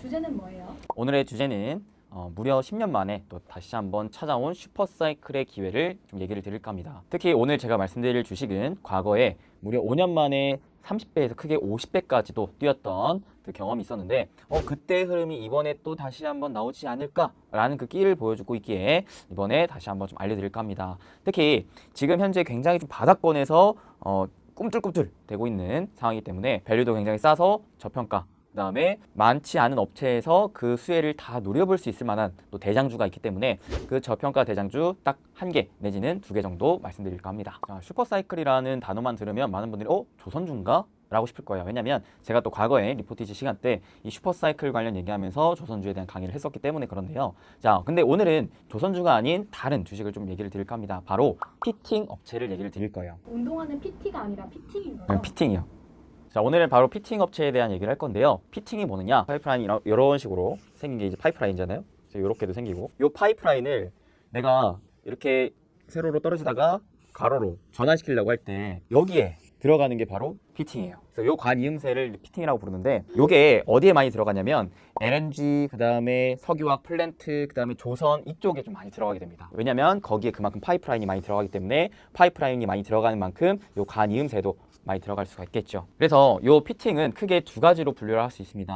주제는 뭐예요? 오늘의 주제는 무려 10년 만에 또 다시 한번 찾아온 슈퍼사이클의 기회를 좀 얘기를 드릴까 합니다. 특히 오늘 제가 말씀드릴 주식은 과거에 무려 5년 만에 30배에서 크게 50배까지도 뛰었던 그 경험이 있었는데 그때 흐름이 이번에 또 다시 한번 나오지 않을까라는 그 끼를 보여주고 있기에 이번에 다시 한번 좀 알려드릴까 합니다. 특히 지금 현재 굉장히 좀 바닥권에서 꿈틀꿈틀 되고 있는 상황이기 때문에 밸류도 굉장히 싸서 저평가, 그 다음에 많지 않은 업체에서 그 수혜를 다 노려볼 수 있을 만한 또 대장주가 있기 때문에 그 저평가 대장주 딱 한 개 내지는 2개 정도 말씀드릴까 합니다. 자, 슈퍼사이클이라는 단어만 들으면 많은 분들이 조선주인가? 라고 싶을 거예요. 왜냐면 제가 또 과거에 리포티지 시간 때 이 슈퍼사이클 관련 얘기하면서 조선주에 대한 강의를 했었기 때문에 그런데요. 자, 근데 오늘은 조선주가 아닌 다른 주식을 좀 얘기를 드릴까 합니다. 바로 피팅 업체를 얘기를 드릴 거예요. 운동하는 PT가 아니라 피팅인가요? 피팅이요. 자, 오늘은 바로 피팅 업체에 대한 얘기를 할 건데요. 피팅이 뭐느냐? 파이프라인이 이런 식으로 생긴 게 이제 파이프라인이잖아요. 이렇게도 생기고, 이 파이프라인을 내가 이렇게 세로로 떨어지다가 가로로 전환시키려고 할 때 여기에 들어가는 게 바로 피팅이에요. 그래서 요 관이음새를 피팅이라고 부르는데, 요게 어디에 많이 들어가냐면 LNG, 그 다음에 석유화학 플랜트, 그 다음에 조선 이쪽에 좀 많이 들어가게 됩니다. 왜냐면 거기에 그만큼 파이프라인이 많이 들어가기 때문에 파이프라인이 많이 들어가는 만큼 요 관이음새도 많이 들어갈 수가 있겠죠. 그래서 요 피팅은 크게 두 가지로 분류를 할 수 있습니다.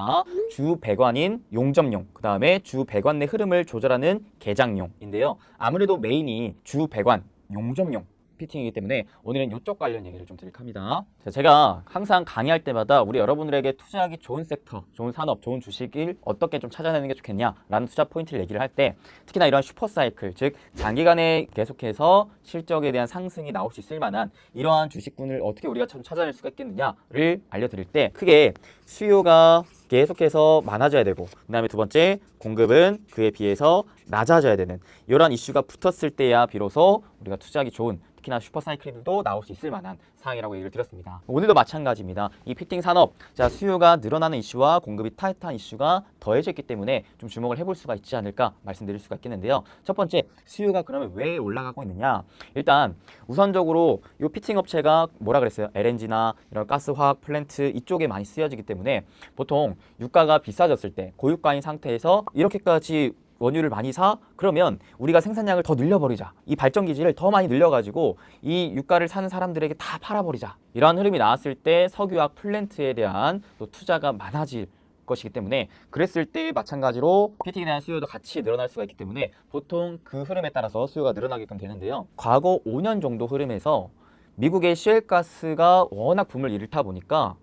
주 배관인 용접용, 그 다음에 주 배관 내 흐름을 조절하는 개장용인데요. 아무래도 메인이 주 배관 용접용 피팅이기 때문에 오늘은 이쪽 관련 얘기를 좀 드릴까 합니다. 자, 제가 항상 강의할 때마다 우리 여러분들에게 투자하기 좋은 섹터, 좋은 산업, 좋은 주식을 어떻게 좀 찾아내는 게 좋겠냐라는 투자 포인트를 얘기를 할 때, 특히나 이런 슈퍼사이클, 즉 장기간에 계속해서 실적에 대한 상승이 나올 수 있을 만한 이러한 주식군을 어떻게 우리가 좀 찾아낼 수가 있겠느냐를 알려드릴 때, 크게 수요가 계속해서 많아져야 되고, 그 다음에 두 번째 공급은 그에 비해서 낮아져야 되는 이런 이슈가 붙었을 때야 비로소 우리가 투자하기 좋은, 특히나 슈퍼사이클들도 나올 수 있을 만한 상황이라고 얘기를 드렸습니다. 오늘도 마찬가지입니다. 이 피팅 산업, 자, 수요가 늘어나는 이슈와 공급이 타이트한 이슈가 더해져 있기 때문에 좀 주목을 해볼 수가 있지 않을까 말씀드릴 수가 있겠는데요. 첫 번째, 수요가 그러면 왜 올라가고 있느냐? 일단 우선적으로 이 피팅 업체가 뭐라 그랬어요? LNG나 이런 가스 화학 플랜트 이쪽에 많이 쓰여지기 때문에 보통 유가가 비싸졌을 때, 고유가인 상태에서 이렇게까지 원유를 많이 사? 그러면 우리가 생산량을 더 늘려버리자. 이 발전 기지를 더 많이 늘려가지고 이 유가를 사는 사람들에게 다 팔아버리자. 이러한 흐름이 나왔을 때 석유화학 플랜트에 대한 또 투자가 많아질 것이기 때문에, 그랬을 때 마찬가지로 피팅에 대한 수요도 같이 늘어날 수가 있기 때문에 보통 그 흐름에 따라서 수요가 늘어나게끔 되는데요. 과거 5년 정도 흐름에서 미국의 시엘가스가 워낙 붐을 일으키다 보니까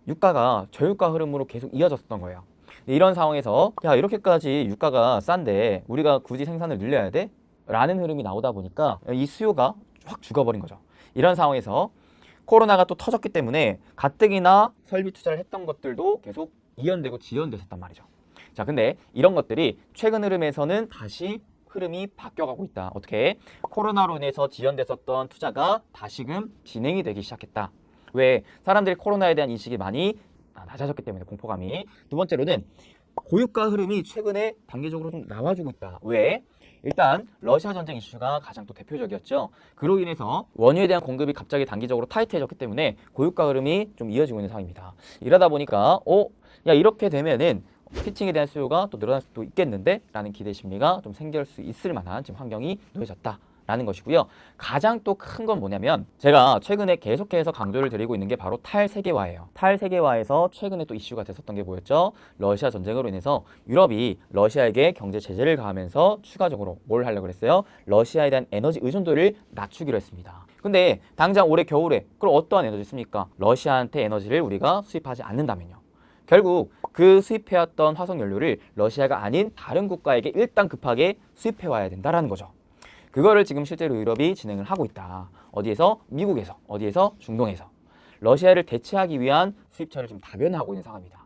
유가가 저유가 흐름으로 계속 이어졌었던 거예요. 이런 상황에서 야, 이렇게까지 유가가 싼데 우리가 굳이 생산을 늘려야 돼? 라는 흐름이 나오다 보니까 이 수요가 확 죽어버린 거죠. 이런 상황에서 코로나가 또 터졌기 때문에 가뜩이나 설비 투자를 했던 것들도 계속 이연되고 지연됐었단 말이죠. 자, 근데 이런 것들이 최근 흐름에서는 다시 흐름이 바뀌어가고 있다. 어떻게? 코로나로 인해서 지연됐었던 투자가 다시금 진행이 되기 시작했다. 왜? 사람들이 코로나에 대한 인식이 많이 낮아졌기 때문에, 공포감이. 두 번째로는 고유가 흐름이 최근에 단계적으로 좀 나와주고 있다. 왜? 일단 러시아 전쟁 이슈가 가장 또 대표적이었죠. 그로 인해서 원유에 대한 공급이 갑자기 단기적으로 타이트해졌기 때문에 고유가 흐름이 좀 이어지고 있는 상황입니다. 이러다 보니까 야, 이렇게 되면은 피팅에 대한 수요가 또 늘어날 수도 있겠는데? 라는 기대 심리가 좀 생길 수 있을 만한 지금 환경이 놓여졌다. 라는 것이고요. 가장 또 큰 건 뭐냐면, 제가 최근에 계속해서 강조를 드리고 있는 게 바로 탈세계화예요. 탈세계화에서 최근에 또 이슈가 됐었던 게 뭐였죠? 러시아 전쟁으로 인해서 유럽이 러시아에게 경제 제재를 가하면서 추가적으로 뭘 하려고 그랬어요? 러시아에 대한 에너지 의존도를 낮추기로 했습니다. 근데 당장 올해 겨울에 그럼 어떠한 에너지 씁니까? 러시아한테 에너지를 우리가 수입하지 않는다면요. 결국 그 수입해왔던 화석연료를 러시아가 아닌 다른 국가에게 일단 급하게 수입해와야 된다라는 거죠. 그거를 지금 실제로 유럽이 진행을 하고 있다. 어디에서? 미국에서. 어디에서? 중동에서. 러시아를 대체하기 위한 수입처를 지금 다변화하고 있는 상황입니다.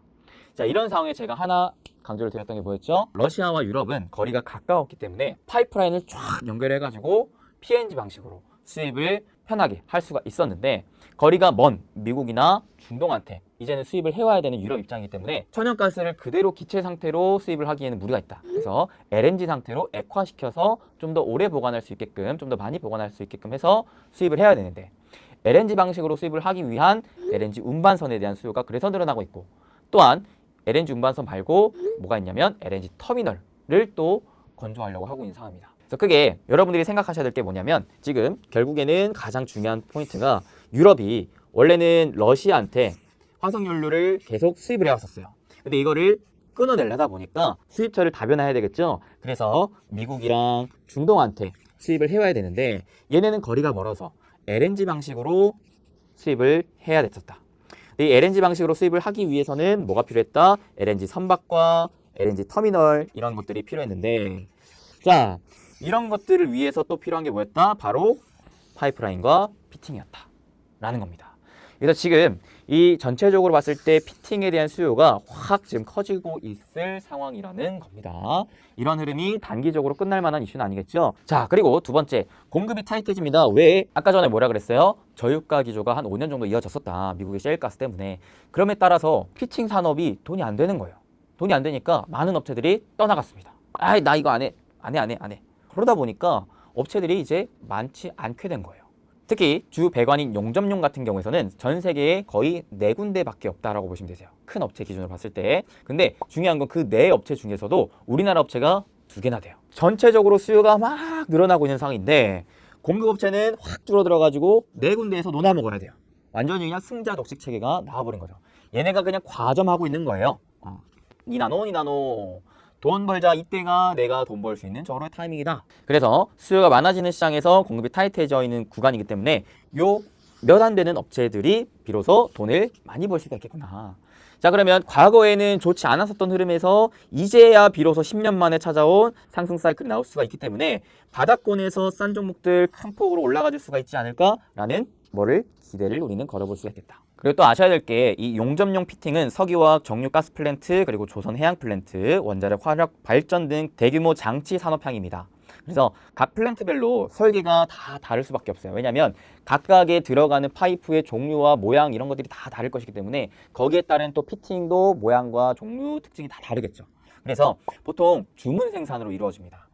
자, 이런 상황에 제가 하나 강조를 드렸던 게 뭐였죠? 러시아와 유럽은 거리가 가까웠기 때문에 파이프라인을 쫙 연결해가지고 PNG 방식으로 수입을 편하게 할 수가 있었는데, 거리가 먼 미국이나 중동한테 이제는 수입을 해와야 되는 유럽 입장이기 때문에 천연가스를 그대로 기체 상태로 수입을 하기에는 무리가 있다. 그래서 LNG 상태로 액화시켜서 좀 더 오래 보관할 수 있게끔, 좀 더 많이 보관할 수 있게끔 해서 수입을 해야 되는데, LNG 방식으로 수입을 하기 위한 LNG 운반선에 대한 수요가 그래서 늘어나고 있고, 또한 LNG 운반선 말고 뭐가 있냐면 LNG 터미널을 또 건조하려고 하고 있는 상황입니다. 그래서 크게 여러분들이 생각하셔야 될 게 뭐냐면 지금 결국에는 가장 중요한 포인트가 유럽이 원래는 러시아한테 화석연료를 계속 수입을 해왔었어요. 근데 이거를 끊어내려다 보니까 수입처를 다변화해야 되겠죠. 그래서 미국이랑 중동한테 수입을 해와야 되는데 얘네는 거리가 멀어서 LNG 방식으로 수입을 해야 됐었다. 이 LNG 방식으로 수입을 하기 위해서는 뭐가 필요했다? LNG 선박과 LNG 터미널 이런 것들이 필요했는데 자, 이런 것들을 위해서 또 필요한 게 뭐였다? 바로 파이프라인과 피팅이었다 라는 겁니다. 그래서 지금 이 전체적으로 봤을 때 피팅에 대한 수요가 확 지금 커지고 있을 상황이라는 겁니다. 이런 흐름이 단기적으로 끝날 만한 이슈는 아니겠죠. 자, 그리고 두 번째, 공급이 타이트해집니다. 왜? 아까 전에 뭐라 그랬어요? 저유가 기조가 한 5년 정도 이어졌었다. 미국의 셰일가스 때문에. 그럼에 따라서 피팅 산업이 돈이 안 되는 거예요. 돈이 안 되니까 많은 업체들이 떠나갔습니다. 아이, 나 이거 안 해. 안 해. 그러다 보니까 업체들이 이제 많지 않게 된 거예요. 특히 주 배관인 용접용 같은 경우에는 전 세계에 거의 4군데밖에 없다라고 보시면 되세요. 큰 업체 기준으로 봤을 때. 근데 중요한 건 그 4업체 중에서도 우리나라 업체가 2개나 돼요. 전체적으로 수요가 막 늘어나고 있는 상황인데 공급업체는 확 줄어들어가지고 4군데에서 논아 먹어야 돼요. 완전히 그냥 승자 독식 체계가 나와버린 거죠. 얘네가 그냥 과점하고 있는 거예요. 니나노. 돈 벌자, 이때가 내가 돈 벌 수 있는 저로의 타이밍이다. 그래서 수요가 많아지는 시장에서 공급이 타이트해져 있는 구간이기 때문에 요 몇 안 되는 업체들이 비로소 돈을 많이 벌 수가 있겠구나. 자, 그러면 과거에는 좋지 않았었던 흐름에서 이제야 비로소 10년 만에 찾아온 상승 사이클이 나올 수가 있기 때문에 바닥권에서 싼 종목들 큰 폭으로 올라가 줄 수가 있지 않을까라는 기대를 우리는 걸어볼 수가 있겠다. 그리고 또 아셔야 될 게 이 용접용 피팅은 석유화학, 정유가스 플랜트, 그리고 조선 해양 플랜트, 원자력 화력 발전 등 대규모 장치 산업향입니다. 그래서 각 플랜트별로 설계가 다 다를 수밖에 없어요. 왜냐하면 각각에 들어가는 파이프의 종류와 모양 이런 것들이 다 다를 것이기 때문에 거기에 따른 또 피팅도 모양과 종류 특징이 다 다르겠죠. 그래서 보통 주문 생산으로 이루어집니다.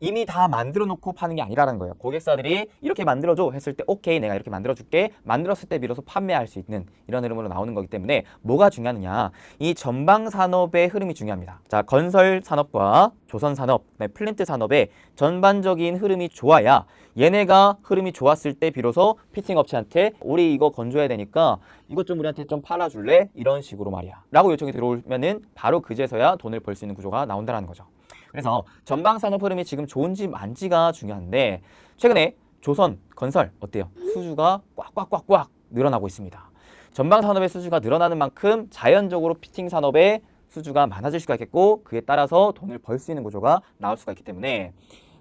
이미 다 만들어 놓고 파는 게 아니라는 거예요. 고객사들이 이렇게 만들어줘 했을 때 오케이 내가 이렇게 만들어줄게. 만들었을 때 비로소 판매할 수 있는 이런 흐름으로 나오는 거기 때문에 뭐가 중요하느냐. 이 전방 산업의 흐름이 중요합니다. 자, 건설 산업과 조선 산업, 플랜트 산업의 전반적인 흐름이 좋아야 얘네가 흐름이 좋았을 때 비로소 피팅 업체한테 우리 이거 건조해야 되니까 이것 좀 우리한테 좀 팔아줄래? 이런 식으로 말이야. 라고 요청이 들어오면은 바로 그제서야 돈을 벌 수 있는 구조가 나온다는 거죠. 그래서 전방산업 흐름이 지금 좋은지 만지가 중요한데 최근에 조선, 건설 어때요? 수주가 꽉 늘어나고 있습니다. 전방산업의 수주가 늘어나는 만큼 자연적으로 피팅 산업의 수주가 많아질 수가 있겠고 그에 따라서 돈을 벌 수 있는 구조가 나올 수가 있기 때문에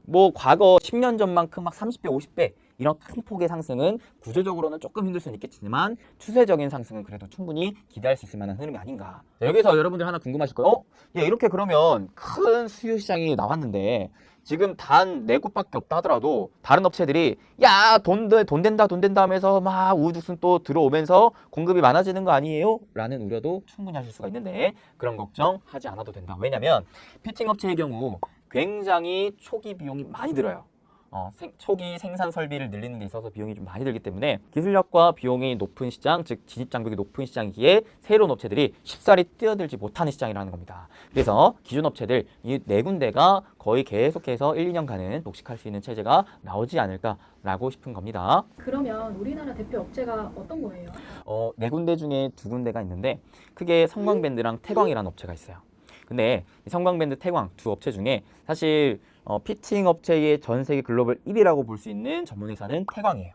뭐 과거 10년 전만큼 막 30배, 50배 이런 큰 폭의 상승은 구조적으로는 조금 힘들 수는 있겠지만 추세적인 상승은 그래도 충분히 기대할 수 있을 만한 흐름이 아닌가. 여기서 여러분들 하나 궁금하실 거예요. 야, 이렇게 그러면 큰 수요 시장이 나왔는데 지금 단 4곳밖에 없다 하더라도 다른 업체들이 야, 돈 된다 하면서 막 우후죽순 또 들어오면서 공급이 많아지는 거 아니에요? 라는 우려도 충분히 하실 수가 있는데 그런 걱정하지 않아도 된다. 왜냐면 피팅 업체의 경우 굉장히 초기 비용이 많이 들어요. 초기 생산 설비를 늘리는 데 있어서 비용이 좀 많이 들기 때문에 기술력과 비용이 높은 시장, 즉 진입 장벽이 높은 시장이기에 새로운 업체들이 쉽사리 뛰어들지 못하는 시장이라는 겁니다. 그래서 기존 업체들 이 4군데가 거의 계속해서 1, 2년간은 독식할 수 있는 체제가 나오지 않을까라고 싶은 겁니다. 그러면 우리나라 대표 업체가 어떤 거예요? 4군데 중에 2군데가 있는데 크게 성광밴드랑 태광이라는 업체가 있어요. 근데 이 성광밴드, 태광 두 업체 중에 사실 피팅 업체의 전 세계 글로벌 1위라고 볼 수 있는 전문 회사는 태광이에요.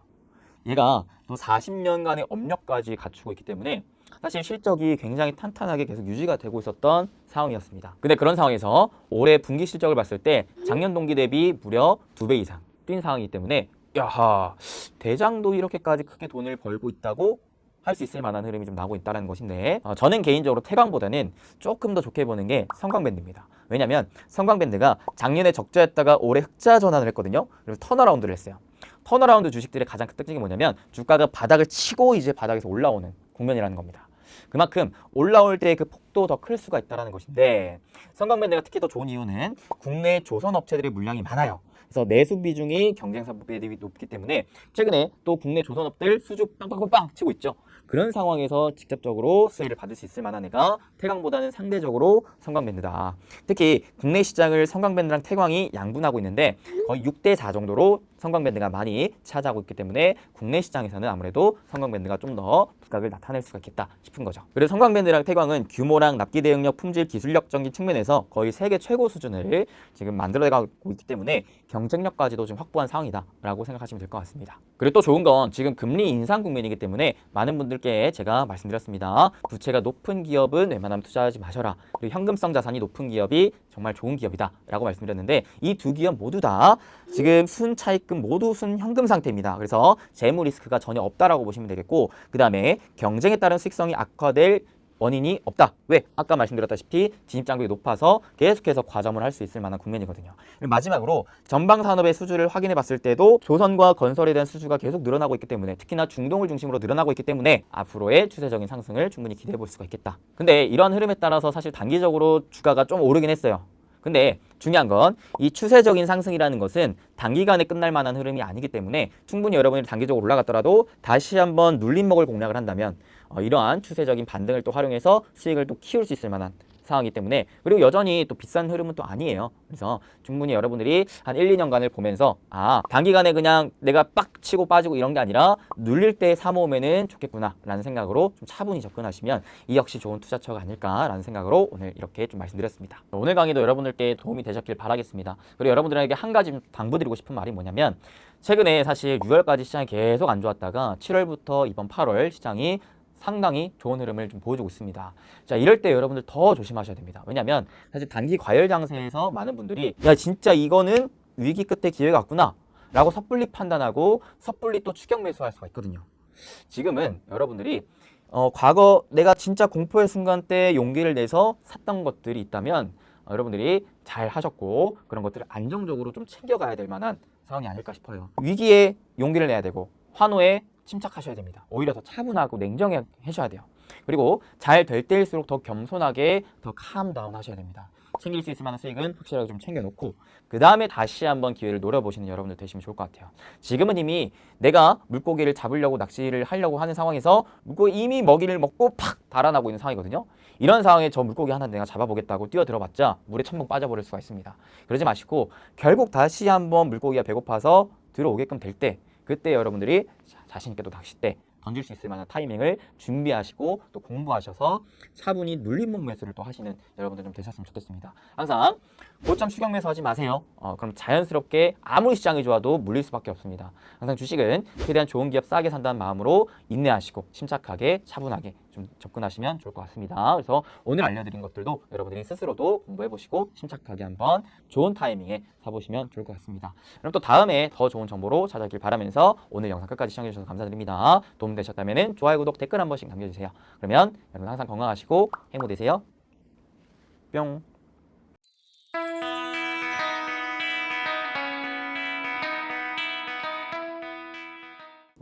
얘가 또 40년간의 업력까지 갖추고 있기 때문에 사실 실적이 굉장히 탄탄하게 계속 유지가 되고 있었던 상황이었습니다. 근데 그런 상황에서 올해 분기 실적을 봤을 때 작년 동기 대비 무려 2배 이상 뛴 상황이기 때문에 야하, 대장도 이렇게까지 크게 돈을 벌고 있다고 할 수 있을 만한 흐름이 좀 나오고 있다는 것인데 저는 개인적으로 태광보다는 조금 더 좋게 보는 게 성광밴드입니다. 왜냐하면 성광밴드가 작년에 적자였다가 올해 흑자 전환을 했거든요. 그래서 턴어라운드를 했어요. 턴어라운드 주식들의 가장 큰 특징이 뭐냐면 주가가 바닥을 치고 이제 바닥에서 올라오는 국면이라는 겁니다. 그만큼 올라올 때 그 폭도 더 클 수가 있다는 것인데 성광밴드가 특히 더 좋은 이유는 국내 조선 업체들의 물량이 많아요. 그래서 내수 비중이 경쟁사 대비 높기 때문에 최근에 또 국내 조선업들 수주 빵빵빵 치고 있죠. 그런 상황에서 직접적으로 수혜를 받을 수 있을 만한 애가 태광보다는 상대적으로 성광밴드다. 특히 국내 시장을 성광밴드랑 태광이 양분하고 있는데 거의 6대4 정도로 성광밴드가 많이 차지하고 있기 때문에 국내 시장에서는 아무래도 성광밴드가 좀 더 부각을 나타낼 수가 있겠다 싶은 거죠. 그래서 성광밴드랑 태광은 규모랑 납기 대응력, 품질, 기술력적인 측면에서 거의 세계 최고 수준을 지금 만들어가고 있기 때문에 경쟁력까지도 좀 확보한 상황이다라고 생각하시면 될 것 같습니다. 그리고 또 좋은 건 지금 금리 인상 국면이기 때문에 많은 분들께 제가 말씀드렸습니다. 부채가 높은 기업은 웬만하면 투자하지 마셔라. 그리고 현금성 자산이 높은 기업이 정말 좋은 기업이다 라고 말씀드렸는데 이 두 기업 모두 다 지금 순차익금 모두 순현금 상태입니다. 그래서 재무 리스크가 전혀 없다라고 보시면 되겠고 그 다음에 경쟁에 따른 수익성이 악화될 원인이 없다. 왜? 아까 말씀드렸다시피 진입장벽이 높아서 계속해서 과점을 할 수 있을 만한 국면이거든요. 마지막으로 전방 산업의 수주를 확인해 봤을 때도 조선과 건설에 대한 수주가 계속 늘어나고 있기 때문에 특히나 중동을 중심으로 늘어나고 있기 때문에 앞으로의 추세적인 상승을 충분히 기대해 볼 수가 있겠다. 근데 이러한 흐름에 따라서 사실 단기적으로 주가가 좀 오르긴 했어요. 근데 중요한 건 이 추세적인 상승이라는 것은 단기간에 끝날 만한 흐름이 아니기 때문에 충분히 여러분이 단기적으로 올라갔더라도 다시 한번 눌림목을 공략을 한다면 이러한 추세적인 반등을 또 활용해서 수익을 또 키울 수 있을 만한 상황이기 때문에 그리고 여전히 또 비싼 흐름은 또 아니에요. 그래서 충분히 여러분들이 한 1, 2년간을 보면서 단기간에 그냥 내가 빡 치고 빠지고 이런 게 아니라 눌릴 때 사모으면은 좋겠구나 라는 생각으로 좀 차분히 접근하시면 이 역시 좋은 투자처가 아닐까라는 생각으로 오늘 이렇게 좀 말씀드렸습니다. 오늘 강의도 여러분들께 도움이 되셨길 바라겠습니다. 그리고 여러분들에게 한 가지 당부드리고 싶은 말이 뭐냐면 최근에 사실 6월까지 시장이 계속 안 좋았다가 7월부터 이번 8월 시장이 상당히 좋은 흐름을 좀 보여주고 있습니다. 자, 이럴 때 여러분들 더 조심하셔야 됩니다. 왜냐면 사실 단기 과열 장세에서 많은 분들이 야 진짜 이거는 위기 끝에 기회가 왔구나 라고 섣불리 판단하고 섣불리 또 추격 매수할 수가 있거든요. 지금은 여러분들이 과거 내가 진짜 공포의 순간 때 용기를 내서 샀던 것들이 있다면 여러분들이 잘 하셨고 그런 것들을 안정적으로 좀 챙겨가야 될 만한 상황이 아닐까 싶어요. 위기에 용기를 내야 되고 환호에 침착하셔야 됩니다. 오히려 더 차분하고 냉정하셔야 돼요. 그리고 잘 될 때일수록 더 겸손하게 더 캄다운 하셔야 됩니다. 챙길 수 있을 만한 수익은 확실하게 좀 챙겨놓고 그 다음에 다시 한번 기회를 노려보시는 여러분들 되시면 좋을 것 같아요. 지금은 이미 내가 물고기를 잡으려고 낚시를 하려고 하는 상황에서 물고기 이미 먹이를 먹고 팍 달아나고 있는 상황이거든요. 이런 상황에 저 물고기 하나 내가 잡아보겠다고 뛰어들어봤자 물에 첨벙 빠져버릴 수가 있습니다. 그러지 마시고 결국 다시 한번 물고기가 배고파서 들어오게끔 될 때 그때 여러분들이 자신있게 또 낚싯대 던질 수 있을 만한 타이밍을 준비하시고 또 공부하셔서 차분히 눌림목 매수를 또 하시는 여러분들 좀 되셨으면 좋겠습니다. 항상 고점 추격 매수하지 마세요. 그럼 자연스럽게 아무리 시장이 좋아도 물릴 수밖에 없습니다. 항상 주식은 최대한 좋은 기업 싸게 산다는 마음으로 인내하시고 침착하게 차분하게 좀 접근하시면 좋을 것 같습니다. 그래서 오늘 알려드린 것들도 여러분들이 스스로도 공부해보시고 침착하게 한번 좋은 타이밍에 사보시면 좋을 것 같습니다. 그럼 또 다음에 더 좋은 정보로 찾아오길 바라면서 오늘 영상 끝까지 시청해주셔서 감사드립니다. 도움되셨다면 좋아요, 구독, 댓글 한 번씩 남겨주세요. 그러면 여러분 항상 건강하시고 행복되세요. 뿅.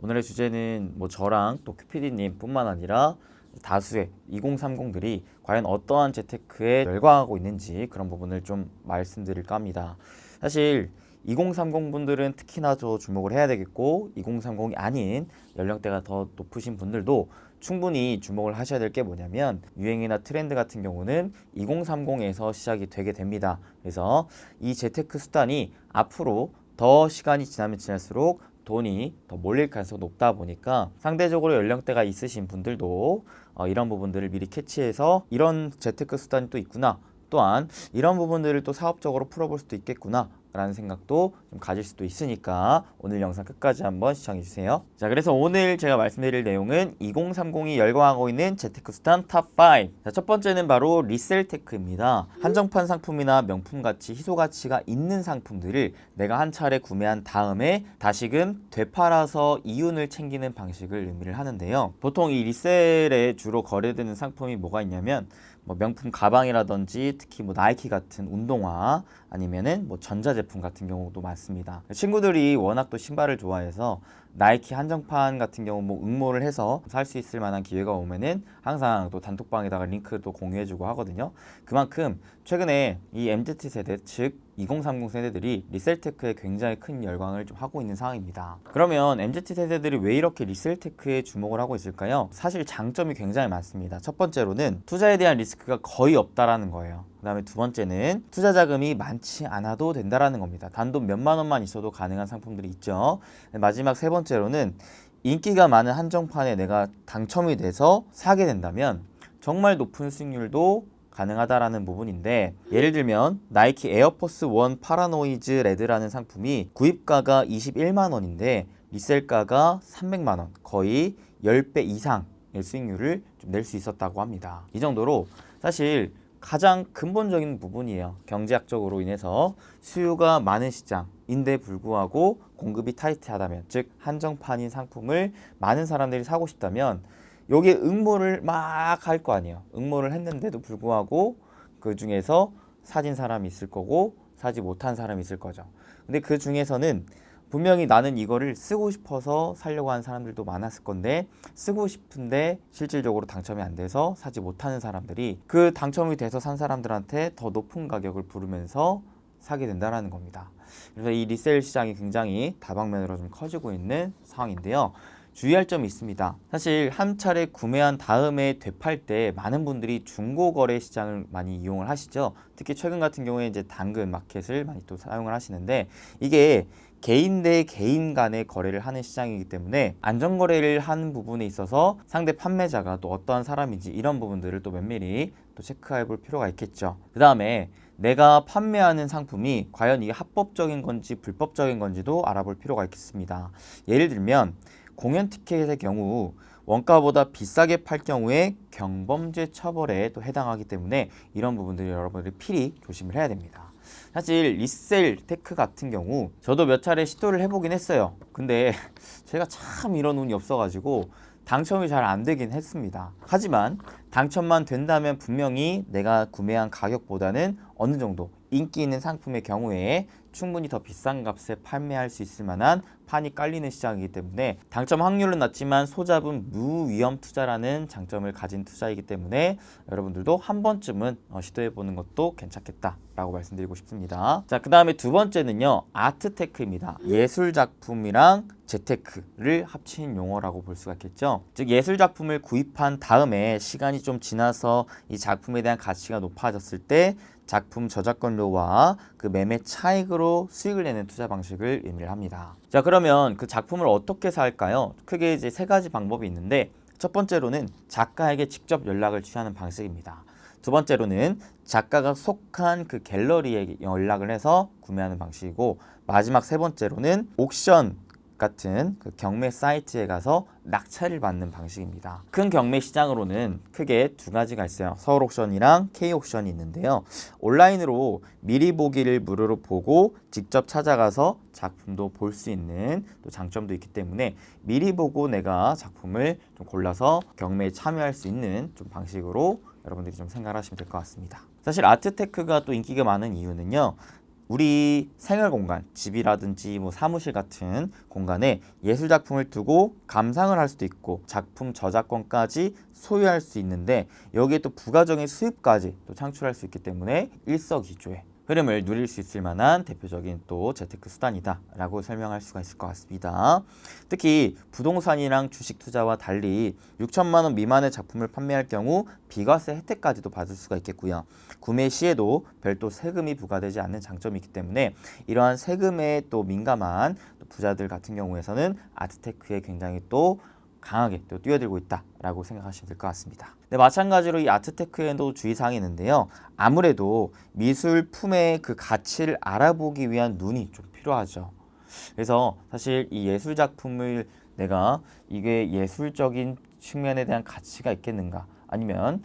오늘의 주제는 뭐 저랑 또 큐피디님 뿐만 아니라 다수의 2030들이 과연 어떠한 재테크에 열광하고 있는지 그런 부분을 좀 말씀드릴까 합니다. 사실 2030 분들은 특히나 더 주목을 해야 되겠고 2030이 아닌 연령대가 더 높으신 분들도 충분히 주목을 하셔야 될 게 뭐냐면 유행이나 트렌드 같은 경우는 2030에서 시작이 되게 됩니다. 그래서 이 재테크 수단이 앞으로 더 시간이 지나면 지날수록 돈이 더 몰릴 가능성이 높다 보니까 상대적으로 연령대가 있으신 분들도 이런 부분들을 미리 캐치해서 이런 재테크 수단이 또 있구나, 또한 이런 부분들을 또 사업적으로 풀어볼 수도 있겠구나 라는 생각도 좀 가질 수도 있으니까 오늘 영상 끝까지 한번 시청해주세요. 자, 그래서 오늘 제가 말씀드릴 내용은 2030이 열광하고 있는 재테크 수단 탑5. 자, 첫 번째는 바로 리셀테크입니다. 한정판 상품이나 명품가치, 희소가치가 있는 상품들을 내가 한 차례 구매한 다음에 다시금 되팔아서 이윤을 챙기는 방식을 의미를 하는데요. 보통 이 리셀에 주로 거래되는 상품이 뭐가 있냐면 뭐 명품 가방이라든지 특히 뭐 나이키 같은 운동화 아니면은 뭐 전자제품 같은 경우도 많습니다. 친구들이 워낙 또 신발을 좋아해서 나이키 한정판 같은 경우 뭐 응모를 해서 살 수 있을 만한 기회가 오면은 항상 또 단톡방에다가 링크도 공유해주고 하거든요. 그만큼 최근에 이 MZ 세대, 즉 2030 세대들이 리셀테크에 굉장히 큰 열광을 좀 하고 있는 상황입니다. 그러면 MZ 세대들이 왜 이렇게 리셀테크에 주목을 하고 있을까요? 사실 장점이 굉장히 많습니다. 첫 번째로는 투자에 대한 리스크가 거의 없다라는 거예요. 그 다음에 두 번째는 투자 자금이 많지 않아도 된다라는 겁니다. 단돈 몇만 원만 있어도 가능한 상품들이 있죠. 마지막 세 번째로는 인기가 많은 한정판에 내가 당첨이 돼서 사게 된다면 정말 높은 수익률도 가능하다라는 부분인데, 예를 들면 나이키 에어포스 1 파라노이즈 레드라는 상품이 구입가가 21만 원인데 리셀가가 300만 원, 거의 10배 이상의 수익률을 좀 낼 수 있었다고 합니다. 이 정도로 사실 가장 근본적인 부분이에요. 경제학적으로 인해서 수요가 많은 시장인데 불구하고 공급이 타이트하다면, 즉 한정판인 상품을 많은 사람들이 사고 싶다면 여기에 응모를 막 할 거 아니에요. 응모를 했는데도 불구하고 그 중에서 사진 사람이 있을 거고 사지 못한 사람이 있을 거죠. 근데 그 중에서는 분명히 나는 이거를 쓰고 싶어서 사려고 하는 사람들도 많았을 건데, 쓰고 싶은데 실질적으로 당첨이 안 돼서 사지 못하는 사람들이 그 당첨이 돼서 산 사람들한테 더 높은 가격을 부르면서 사게 된다는 겁니다. 그래서 이 리셀 시장이 굉장히 다방면으로 좀 커지고 있는 상황인데요. 주의할 점이 있습니다. 사실 한 차례 구매한 다음에 되팔 때 많은 분들이 중고거래 시장을 많이 이용을 하시죠. 특히 최근 같은 경우에 이제 당근 마켓을 많이 또 사용을 하시는데, 이게 개인 대 개인 간의 거래를 하는 시장이기 때문에 안전거래를 하는 부분에 있어서 상대 판매자가 또 어떠한 사람인지 이런 부분들을 또 면밀히 또 체크해 볼 필요가 있겠죠. 그 다음에 내가 판매하는 상품이 과연 이게 합법적인 건지 불법적인 건지도 알아볼 필요가 있겠습니다. 예를 들면 공연 티켓의 경우 원가보다 비싸게 팔 경우에 경범죄 처벌에 또 해당하기 때문에 이런 부분들이 여러분들이 필히 조심을 해야 됩니다. 사실 리셀 테크 같은 경우 저도 몇 차례 시도를 해보긴 했어요. 근데 제가 참 이런 운이 없어가지고 당첨이 잘 안 되긴 했습니다. 하지만 당첨만 된다면 분명히 내가 구매한 가격보다는 어느 정도 인기 있는 상품의 경우에 충분히 더 비싼 값에 판매할 수 있을 만한 판이 깔리는 시장이기 때문에 당첨 확률은 낮지만 소잡은 무위험 투자라는 장점을 가진 투자이기 때문에 여러분들도 한 번쯤은 시도해보는 것도 괜찮겠다라고 말씀드리고 싶습니다. 자, 그 다음에 두 번째는요, 아트테크입니다. 예술작품이랑 재테크를 합친 용어라고 볼 수가 있겠죠. 즉 예술작품을 구입한 다음에 시간이 좀 지나서 이 작품에 대한 가치가 높아졌을 때 작품 저작권료와 그 매매 차익으로 수익을 내는 투자 방식을 의미를 합니다. 자, 그러면 그 작품을 어떻게 살까요? 크게 이제 세 가지 방법이 있는데, 첫 번째로는 작가에게 직접 연락을 취하는 방식입니다. 두 번째로는 작가가 속한 그 갤러리에 연락을 해서 구매하는 방식이고, 마지막 세 번째로는 옥션 같은 그 경매 사이트에 가서 낙찰을 받는 방식입니다. 큰 경매 시장으로는 크게 두 가지가 있어요. 서울 옥션이랑 K 옥션이 있는데요. 온라인으로 미리 보기를 무료로 보고 직접 찾아가서 작품도 볼 수 있는 또 장점도 있기 때문에 미리 보고 내가 작품을 좀 골라서 경매에 참여할 수 있는 좀 방식으로 여러분들이 좀 생각하시면 될 것 같습니다. 사실 아트테크가 또 인기가 많은 이유는요, 우리 생활 공간, 집이라든지 뭐 사무실 같은 공간에 예술 작품을 두고 감상을 할 수도 있고 작품 저작권까지 소유할 수 있는데, 여기에 또 부가적인 수입까지 또 창출할 수 있기 때문에 일석이조의 흐름을 누릴 수 있을 만한 대표적인 또 재테크 수단이다 라고 설명할 수가 있을 것 같습니다. 특히 부동산이랑 주식 투자와 달리 6천만 원 미만의 작품을 판매할 경우 비과세 혜택까지도 받을 수가 있겠고요. 구매 시에도 별도 세금이 부과되지 않는 장점이 있기 때문에 이러한 세금에 또 민감한 또 부자들 같은 경우에서는 아트테크에 굉장히 또 강하게 또 뛰어들고 있다라고 생각하시면 될 것 같습니다. 네, 마찬가지로 이 아트테크에도 주의사항이 있는데요. 아무래도 미술품의 그 가치를 알아보기 위한 눈이 좀 필요하죠. 그래서 사실 이 예술 작품을 내가 이게 예술적인 측면에 대한 가치가 있겠는가, 아니면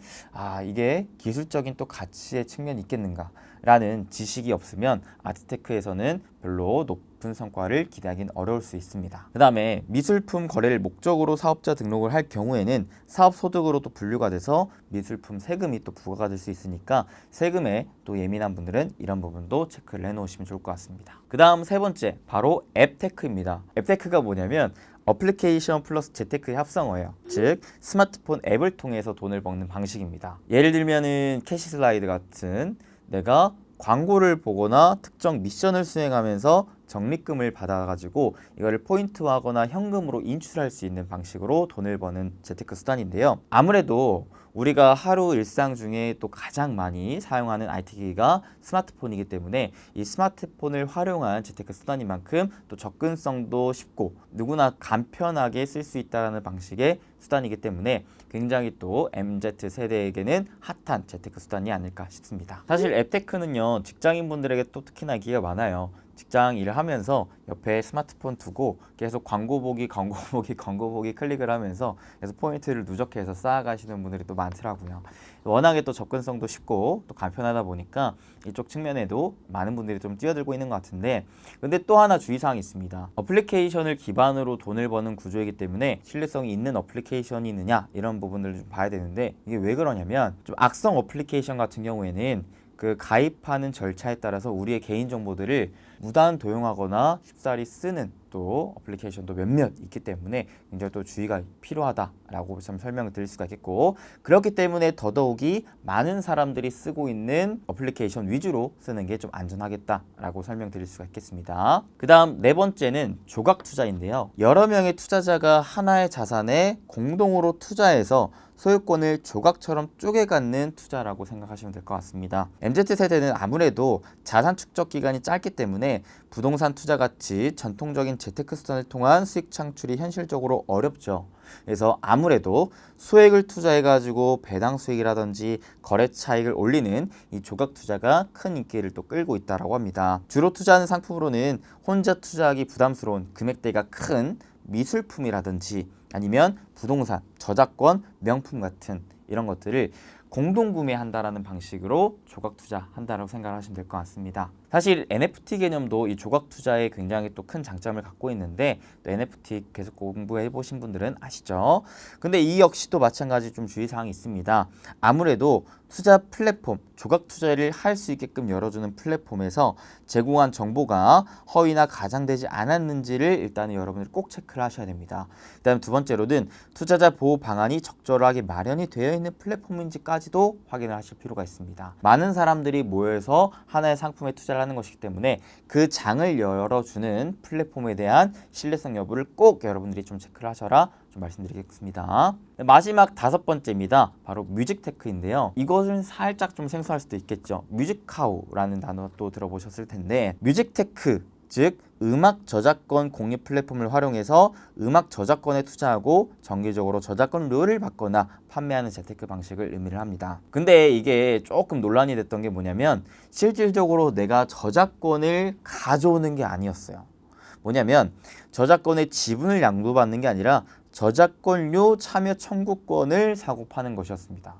이게 기술적인 또 가치의 측면이 있겠는가 라는 지식이 없으면 아트테크에서는 별로 높은 성과를 기대하기는 어려울 수 있습니다. 그 다음에 미술품 거래를 목적으로 사업자 등록을 할 경우에는 사업소득으로 또 분류가 돼서 미술품 세금이 또 부과가 될 수 있으니까 세금에 또 예민한 분들은 이런 부분도 체크를 해놓으시면 좋을 것 같습니다. 그 다음 세 번째, 바로 앱테크입니다. 앱테크가 뭐냐면 어플리케이션 플러스 재테크의 합성어예요. 즉 스마트폰 앱을 통해서 돈을 버는 방식입니다. 예를 들면은 캐시슬라이드 같은 내가 광고를 보거나 특정 미션을 수행하면서 적립금을 받아가지고 이거를 포인트화하거나 현금으로 인출할 수 있는 방식으로 돈을 버는 재테크 수단인데요. 아무래도 우리가 하루 일상 중에 또 가장 많이 사용하는 IT기기가 스마트폰이기 때문에 이 스마트폰을 활용한 재테크 수단인 만큼 또 접근성도 쉽고 누구나 간편하게 쓸 수 있다는 방식의 수단이기 때문에 굉장히 또 MZ 세대에게는 핫한 재테크 수단이 아닐까 싶습니다. 사실 앱테크는요, 직장인분들에게 또 특히나 인기가 많아요. 직장 일을 하면서 옆에 스마트폰 두고 계속 광고 보기 클릭을 하면서 계속 포인트를 누적해서 쌓아가시는 분들이 또 많더라고요. 워낙에 또 접근성도 쉽고 또 간편하다 보니까 이쪽 측면에도 많은 분들이 좀 뛰어들고 있는 것 같은데, 근데 또 하나 주의사항이 있습니다. 어플리케이션을 기반으로 돈을 버는 구조이기 때문에 신뢰성이 있는 어플리케이션이 있느냐 이런 부분들을 좀 봐야 되는데, 이게 왜 그러냐면 좀 악성 어플리케이션 같은 경우에는 그 가입하는 절차에 따라서 우리의 개인정보들을 무단 도용하거나 쉽사리 쓰는 또 어플리케이션도 몇몇 있기 때문에 굉장히 또 주의가 필요하다라고 좀 설명을 드릴 수가 있겠고, 그렇기 때문에 더더욱이 많은 사람들이 쓰고 있는 어플리케이션 위주로 쓰는 게 좀 안전하겠다라고 설명드릴 수가 있겠습니다. 그 다음 네 번째는 조각 투자인데요. 여러 명의 투자자가 하나의 자산에 공동으로 투자해서 소유권을 조각처럼 쪼개 갖는 투자라고 생각하시면 될 것 같습니다. MZ세대는 아무래도 자산 축적 기간이 짧기 때문에 부동산 투자 같이 전통적인 재테크 수단을 통한 수익 창출이 현실적으로 어렵죠. 그래서 아무래도 소액을 투자해가지고 배당 수익이라든지 거래 차익을 올리는 이 조각 투자가 큰 인기를 또 끌고 있다고 합니다. 주로 투자하는 상품으로는 혼자 투자하기 부담스러운 금액대가 큰 미술품이라든지 아니면 부동산, 저작권, 명품 같은 이런 것들을 공동 구매한다라는 방식으로 조각 투자한다라고 생각하시면 될 것 같습니다. 사실 NFT 개념도 이 조각 투자에 굉장히 또 큰 장점을 갖고 있는데, 또 NFT 계속 공부해 보신 분들은 아시죠? 근데 이 역시도 마찬가지 좀 주의사항이 있습니다. 아무래도 투자 플랫폼, 조각 투자를 할 수 있게끔 열어주는 플랫폼에서 제공한 정보가 허위나 가장되지 않았는지를 일단은 여러분들이 꼭 체크를 하셔야 됩니다. 그 다음 두 번째로는 투자자 보호 방안이 적절하게 마련이 되어 있는 플랫폼인지까지도 확인을 하실 필요가 있습니다. 많은 사람들이 모여서 하나의 상품에 투자를 하는 것이기 때문에 그 장을 열어주는 플랫폼에 대한 신뢰성 여부를 꼭 여러분들이 좀 체크를 하셔라 좀 말씀드리겠습니다. 마지막 다섯 번째입니다. 바로 뮤직테크인데요. 이것은 살짝 좀 생소할 수도 있겠죠. 뮤직카우라는 단어 또 들어보셨을 텐데, 뮤직테크 즉 음악 저작권 공유 플랫폼을 활용해서 음악 저작권에 투자하고 정기적으로 저작권료를 받거나 판매하는 재테크 방식을 의미를 합니다. 근데 이게 조금 논란이 됐던 게 뭐냐면, 실질적으로 내가 저작권을 가져오는 게 아니었어요. 뭐냐면 저작권의 지분을 양도받는 게 아니라 저작권료 참여 청구권을 사고 파는 것이었습니다.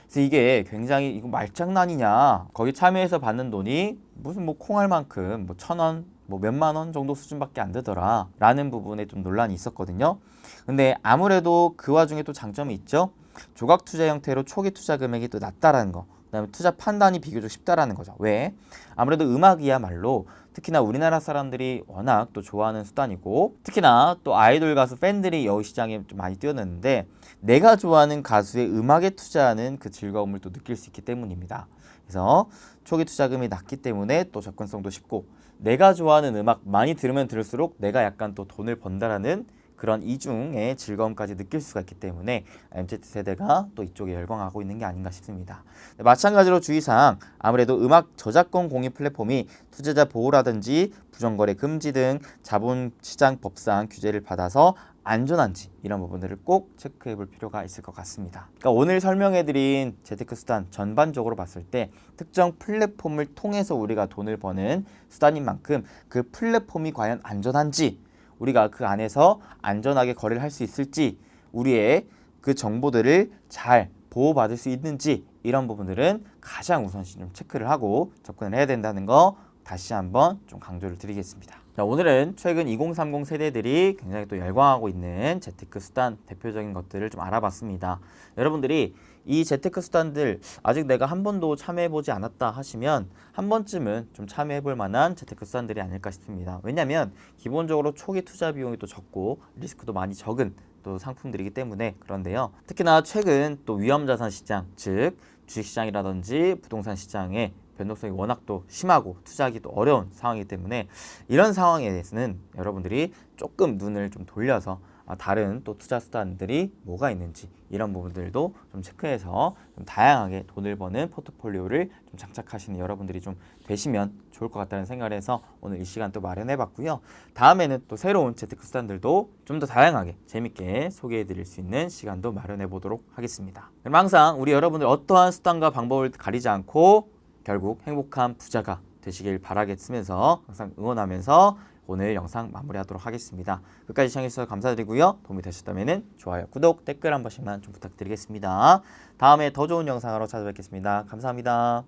그래서 이게 굉장히 이거 말장난이냐, 거기 참여해서 받는 돈이 무슨 뭐 콩알 만큼 뭐 1,000원 뭐 몇만 원 정도 수준밖에 안 되더라 라는 부분에 좀 논란이 있었거든요. 근데 아무래도 그 와중에 또 장점이 있죠. 조각 투자 형태로 초기 투자 금액이 또 낮다라는 거, 그다음에 투자 판단이 비교적 쉽다라는 거죠. 왜? 아무래도 음악이야말로 특히나 우리나라 사람들이 워낙 또 좋아하는 수단이고, 특히나 또 아이돌 가수 팬들이 여기 시장에 좀 많이 뛰어드는데, 내가 좋아하는 가수의 음악에 투자하는 그 즐거움을 또 느낄 수 있기 때문입니다. 그래서 초기 투자금이 낮기 때문에 또 접근성도 쉽고, 내가 좋아하는 음악 많이 들으면 들을수록 내가 약간 또 돈을 번다라는 그런 이중의 즐거움까지 느낄 수가 있기 때문에 MZ세대가 또 이쪽에 열광하고 있는 게 아닌가 싶습니다. 마찬가지로 주의사항, 아무래도 음악 저작권 공유 플랫폼이 투자자 보호라든지 부정거래 금지 등 자본시장 법상 규제를 받아서 안전한지 이런 부분들을 꼭 체크해 볼 필요가 있을 것 같습니다. 그러니까 오늘 설명해드린 재테크 수단 전반적으로 봤을 때 특정 플랫폼을 통해서 우리가 돈을 버는 수단인 만큼 그 플랫폼이 과연 안전한지, 우리가 그 안에서 안전하게 거래를 할 수 있을지, 우리의 그 정보들을 잘 보호받을 수 있는지, 이런 부분들은 가장 우선시 좀 체크를 하고 접근을 해야 된다는 거 다시 한번 좀 강조를 드리겠습니다. 자, 오늘은 최근 2030 세대들이 굉장히 또 열광하고 있는 재테크 수단 대표적인 것들을 좀 알아봤습니다. 여러분들이 이 재테크 수단들 아직 내가 한 번도 참여해보지 않았다 하시면 한 번쯤은 좀 참여해볼 만한 재테크 수단들이 아닐까 싶습니다. 왜냐하면 기본적으로 초기 투자 비용이 또 적고 리스크도 많이 적은 또 상품들이기 때문에 그런데요. 특히나 최근 또 위험자산 시장, 즉 주식시장이라든지 부동산 시장에 변동성이 워낙 또 심하고 투자하기 또 어려운 상황이기 때문에 이런 상황에 대해서는 여러분들이 조금 눈을 좀 돌려서 다른 또 투자 수단들이 뭐가 있는지 이런 부분들도 좀 체크해서 좀 다양하게 돈을 버는 포트폴리오를 좀 장착하시는 여러분들이 좀 되시면 좋을 것 같다는 생각을 해서 오늘 이 시간 또 마련해 봤고요. 다음에는 또 새로운 재테크 수단들도 좀 더 다양하게 재밌게 소개해 드릴 수 있는 시간도 마련해 보도록 하겠습니다. 그럼 항상 우리 여러분들 어떠한 수단과 방법을 가리지 않고 결국 행복한 부자가 되시길 바라겠으면서 항상 응원하면서 오늘 영상 마무리하도록 하겠습니다. 끝까지 시청해주셔서 감사드리고요. 도움이 되셨다면 좋아요, 구독, 댓글 한 번씩만 좀 부탁드리겠습니다. 다음에 더 좋은 영상으로 찾아뵙겠습니다. 감사합니다.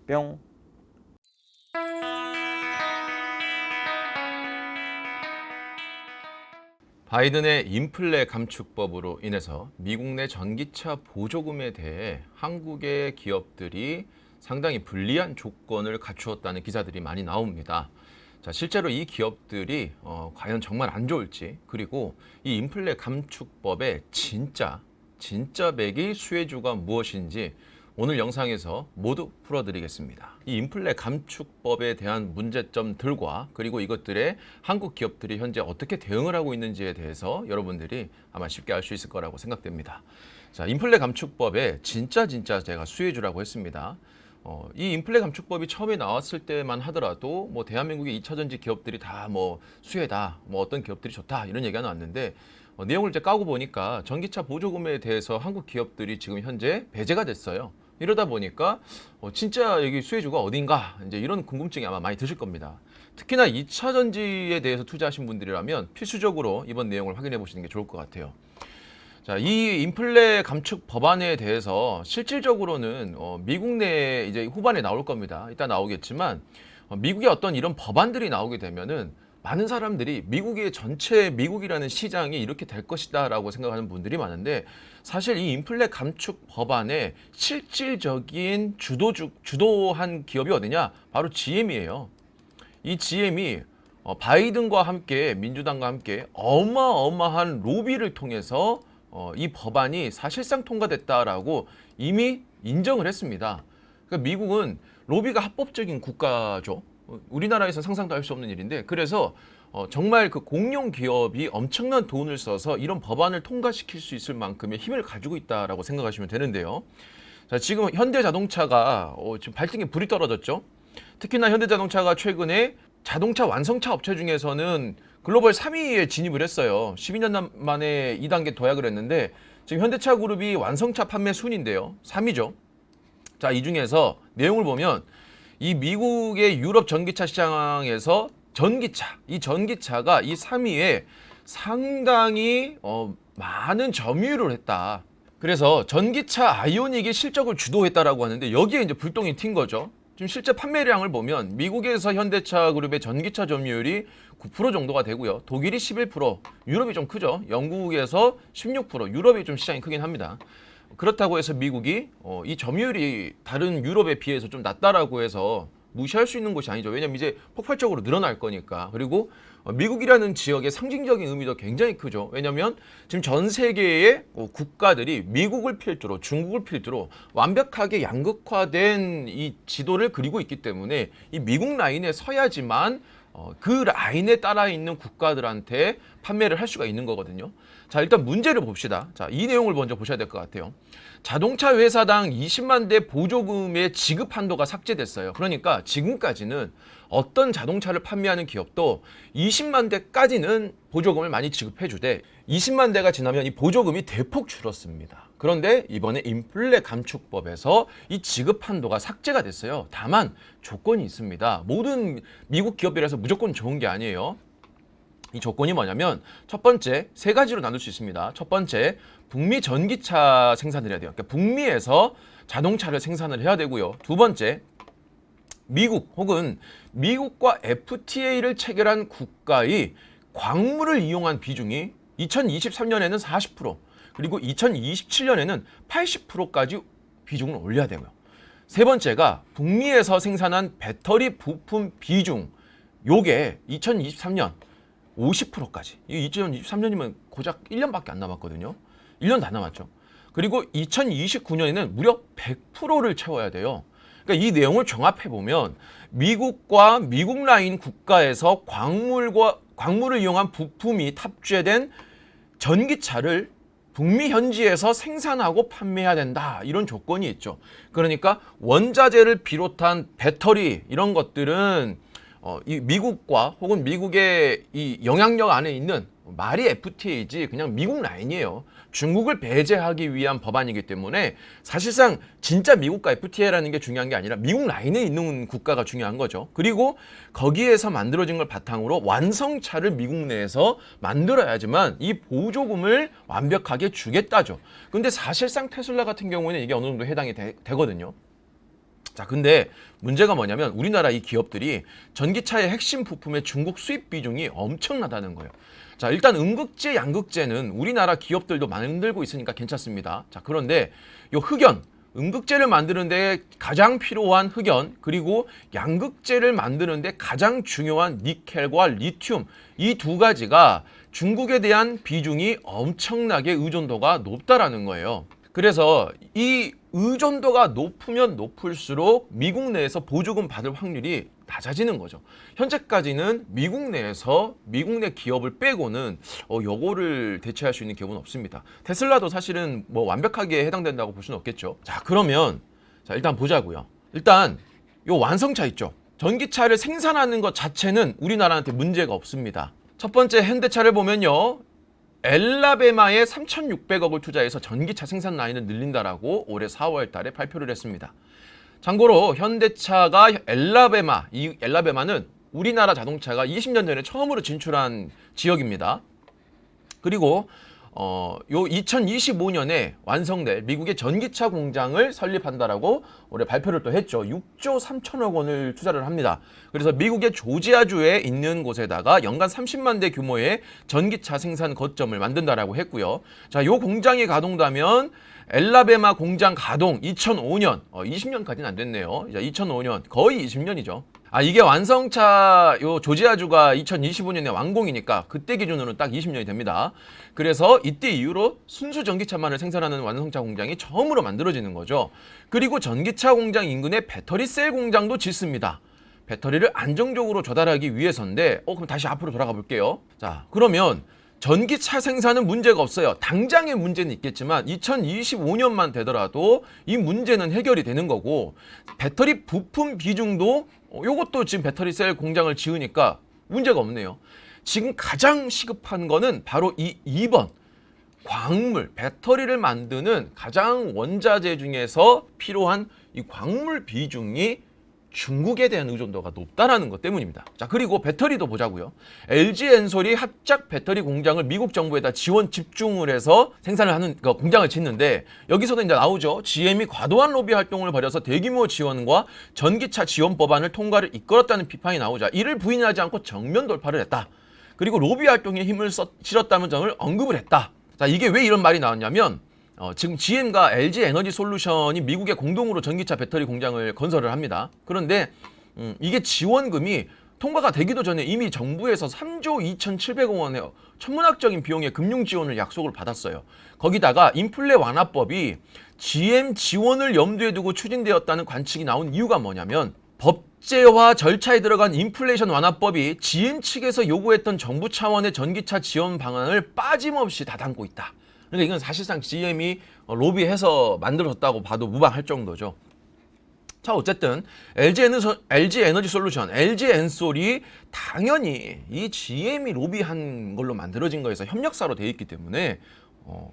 뿅. 바이든의 인플레 감축법으로 인해서 미국 내 전기차 보조금에 대해 한국의 기업들이 상당히 불리한 조건을 갖추었다는 기사들이 많이 나옵니다. 자, 실제로 이 기업들이 과연 정말 안 좋을지, 그리고 이 인플레 감축법의 진짜 맥이 수혜주가 무엇인지 오늘 영상에서 모두 풀어드리겠습니다. 이 인플레 감축법에 대한 문제점들과 그리고 이것들에 한국 기업들이 현재 어떻게 대응을 하고 있는지에 대해서 여러분들이 아마 쉽게 알 수 있을 거라고 생각됩니다. 자, 인플레 감축법에 진짜 제가 수혜주라고 했습니다. 이 인플레 감축법이 처음에 나왔을 때만 하더라도 뭐 대한민국의 2차전지 기업들이 다 뭐 수혜다, 뭐 어떤 기업들이 좋다 이런 얘기가 나왔는데 내용을 이제 까고 보니까 전기차 보조금에 대해서 한국 기업들이 지금 현재 배제가 됐어요. 이러다 보니까 진짜 여기 수혜주가 어딘가 이제 이런 궁금증이 아마 많이 드실 겁니다. 특히나 2차 전지에 대해서 투자하신 분들이라면 필수적으로 이번 내용을 확인해 보시는 게 좋을 것 같아요. 자, 이 인플레 감축 법안에 대해서 실질적으로는 미국 내에 이제 후반에 나올 겁니다. 이따 나오겠지만 미국의 어떤 이런 법안들이 나오게 되면은 많은 사람들이 미국의 전체 미국이라는 시장이 이렇게 될 것이다라고 생각하는 분들이 많은데 사실 이 인플레 감축 법안의 실질적인 주도한 기업이 어디냐? 바로 GM이에요. 이 GM이 바이든과 함께 민주당과 함께 어마어마한 로비를 통해서 이 법안이 사실상 통과됐다라고 이미 인정을 했습니다. 그러니까 미국은 로비가 합법적인 국가죠. 우리나라에서 상상도 할 수 없는 일인데 그래서 정말 그 공룡 기업이 엄청난 돈을 써서 이런 법안을 통과시킬 수 있을 만큼의 힘을 가지고 있다라고 생각하시면 되는데요. 자, 지금 현대자동차가 지금 발등에 불이 떨어졌죠. 특히나 현대자동차가 최근에 자동차 완성차 업체 중에서는 글로벌 3위에 진입을 했어요. 12년 만에 2단계 도약을 했는데 지금 현대차 그룹이 완성차 판매 순인데요. 3위죠. 자, 이 중에서 내용을 보면 이 미국의 유럽 전기차 시장에서 이 전기차가 이 3위에 상당히 많은 점유율을 했다. 그래서 전기차 아이오닉이 실적을 주도했다라고 하는데 여기에 이제 불똥이 튄 거죠. 지금 실제 판매량을 보면 미국에서 현대차 그룹의 전기차 점유율이 9% 정도가 되고요. 독일이 11%, 유럽이 좀 크죠. 영국에서 16%, 유럽이 좀 시장이 크긴 합니다. 그렇다고 해서 미국이 이 점유율이 다른 유럽에 비해서 좀 낮다라고 해서 무시할 수 있는 곳이 아니죠. 왜냐면 이제 폭발적으로 늘어날 거니까. 그리고 미국이라는 지역의 상징적인 의미도 굉장히 크죠. 왜냐면 지금 전 세계의 국가들이 미국을 필두로 중국을 필두로 완벽하게 양극화된 이 지도를 그리고 있기 때문에 이 미국 라인에 서야지만 그 라인에 따라 있는 국가들한테 판매를 할 수가 있는 거거든요. 자, 일단 문제를 봅시다. 자, 이 내용을 먼저 보셔야 될 것 같아요. 자동차 회사당 20만 대 보조금의 지급 한도가 삭제됐어요. 그러니까 지금까지는 어떤 자동차를 판매하는 기업도 20만 대까지는 보조금을 많이 지급해 주되 20만 대가 지나면 이 보조금이 대폭 줄었습니다. 그런데 이번에 인플레 감축법에서 이 지급 한도가 삭제가 됐어요. 다만 조건이 있습니다. 모든 미국 기업이라서 무조건 좋은 게 아니에요. 이 조건이 뭐냐면 첫 번째, 세 가지로 나눌 수 있습니다. 첫 번째, 북미 전기차 생산을 해야 돼요. 그러니까 북미에서 자동차를 생산을 해야 되고요. 두 번째, 미국 혹은 미국과 FTA를 체결한 국가의 광물을 이용한 비중이 2023년에는 40%, 그리고 2027년에는 80%까지 비중을 올려야 되고요. 세 번째가 북미에서 생산한 배터리 부품 비중, 요게 2023년 50%까지. 이 2023년이면 고작 1년밖에 안 남았거든요. 1년도 안 남았죠. 그리고 2029년에는 무려 100%를 채워야 돼요. 그러니까 그러니까 이 내용을 종합해 보면 미국과 미국 라인 국가에서 광물을 이용한 부품이 탑재된 전기차를 북미 현지에서 생산하고 판매해야 된다. 이런 조건이 있죠. 그러니까 원자재를 비롯한 배터리 이런 것들은 이 미국과 혹은 미국의 이 영향력 안에 있는 말이 FTA이지 그냥 미국 라인이에요. 중국을 배제하기 위한 법안이기 때문에 사실상 진짜 미국과 FTA라는 게 중요한 게 아니라 미국 라인에 있는 국가가 중요한 거죠. 그리고 거기에서 만들어진 걸 바탕으로 완성차를 미국 내에서 만들어야지만 이 보조금을 완벽하게 주겠다죠. 근데 사실상 테슬라 같은 경우에는 이게 어느 정도 해당이 되거든요. 자, 근데 문제가 뭐냐면 우리나라 이 기업들이 전기차의 핵심 부품의 중국 수입 비중이 엄청나다는 거예요. 자, 일단 음극재, 양극재는 우리나라 기업들도 만들고 있으니까 괜찮습니다. 자, 그런데 요 흑연, 음극재를 만드는데 가장 필요한 흑연, 그리고 양극재를 만드는데 가장 중요한 니켈과 리튬, 이 두 가지가 중국에 대한 비중이 엄청나게 의존도가 높다라는 거예요. 그래서 이 의존도가 높으면 높을수록 미국 내에서 보조금 받을 확률이 낮아지는 거죠. 현재까지는 미국 내에서 미국 내 기업을 빼고는 요거를 대체할 수 있는 기업은 없습니다. 테슬라도 사실은 뭐 완벽하게 해당된다고 볼 수는 없겠죠. 자, 그러면 일단 보자고요. 일단 요 완성차 있죠. 전기차를 생산하는 것 자체는 우리나라한테 문제가 없습니다. 첫 번째 현대차를 보면요. 엘라베마에 3,600억을 투자해서 전기차 생산 라인을 늘린다라고 올해 4월 달에 발표를 했습니다. 참고로 현대차가 이 엘라베마는 우리나라 자동차가 20년 전에 처음으로 진출한 지역입니다. 그리고 요 2025년에 완성될 미국의 전기차 공장을 설립한다라고 올해 발표를 또 했죠. 6조 3천억 원을 투자를 합니다. 그래서 미국의 조지아주에 있는 곳에다가 연간 30만 대 규모의 전기차 생산 거점을 만든다라고 했고요. 자, 요 공장이 가동되면 엘라베마 공장 가동 2005년, 20년까지는 안 됐네요. 이제 2005년, 거의 20년이죠. 이게 완성차 요 조지아주가 2025년에 완공이니까 그때 기준으로는 딱 20년이 됩니다. 그래서 이때 이후로 순수 전기차만을 생산하는 완성차 공장이 처음으로 만들어지는 거죠. 그리고 전기차 공장 인근에 배터리 셀 공장도 짓습니다. 배터리를 안정적으로 조달하기 위해서인데, 그럼 다시 앞으로 돌아가 볼게요. 자, 그러면 전기차 생산은 문제가 없어요. 당장의 문제는 있겠지만 2025년만 되더라도 이 문제는 해결이 되는 거고, 배터리 부품 비중도 요것도 지금 배터리 셀 공장을 지으니까 문제가 없네요. 지금 가장 시급한 거는 바로 이 2번 광물, 배터리를 만드는 가장 원자재 중에서 필요한 이 광물 비중이 중국에 대한 의존도가 높다라는 것 때문입니다. 자, 그리고 배터리도 보자고요. LG 엔솔이 합작 배터리 공장을 미국 정부에다 지원 집중을 해서 생산을 하는 공장을 짓는데, 여기서도 이제 나오죠. GM이 과도한 로비 활동을 벌여서 대규모 지원과 전기차 지원 법안을 통과를 이끌었다는 비판이 나오자 이를 부인하지 않고 정면 돌파를 했다. 그리고 로비 활동에 힘을 실었다는 점을 언급을 했다. 자, 이게 왜 이런 말이 나왔냐면 지금 GM과 LG 에너지 솔루션이 미국에 공동으로 전기차 배터리 공장을 건설을 합니다. 그런데 이게 지원금이 통과가 되기도 전에 이미 정부에서 3조 2,700억 원의 천문학적인 비용의 금융 지원을 약속을 받았어요. 거기다가 인플레 완화법이 GM 지원을 염두에 두고 추진되었다는 관측이 나온 이유가 뭐냐면, 법제화 절차에 들어간 인플레이션 완화법이 GM 측에서 요구했던 정부 차원의 전기차 지원 방안을 빠짐없이 다 담고 있다. 그러니까 이건 사실상 GM이 로비해서 만들어졌다고 봐도 무방할 정도죠. 자, 어쨌든 LG 에너지 솔루션, LG 엔솔이 당연히 이 GM이 로비한 걸로 만들어진 거에서 협력사로 되어 있기 때문에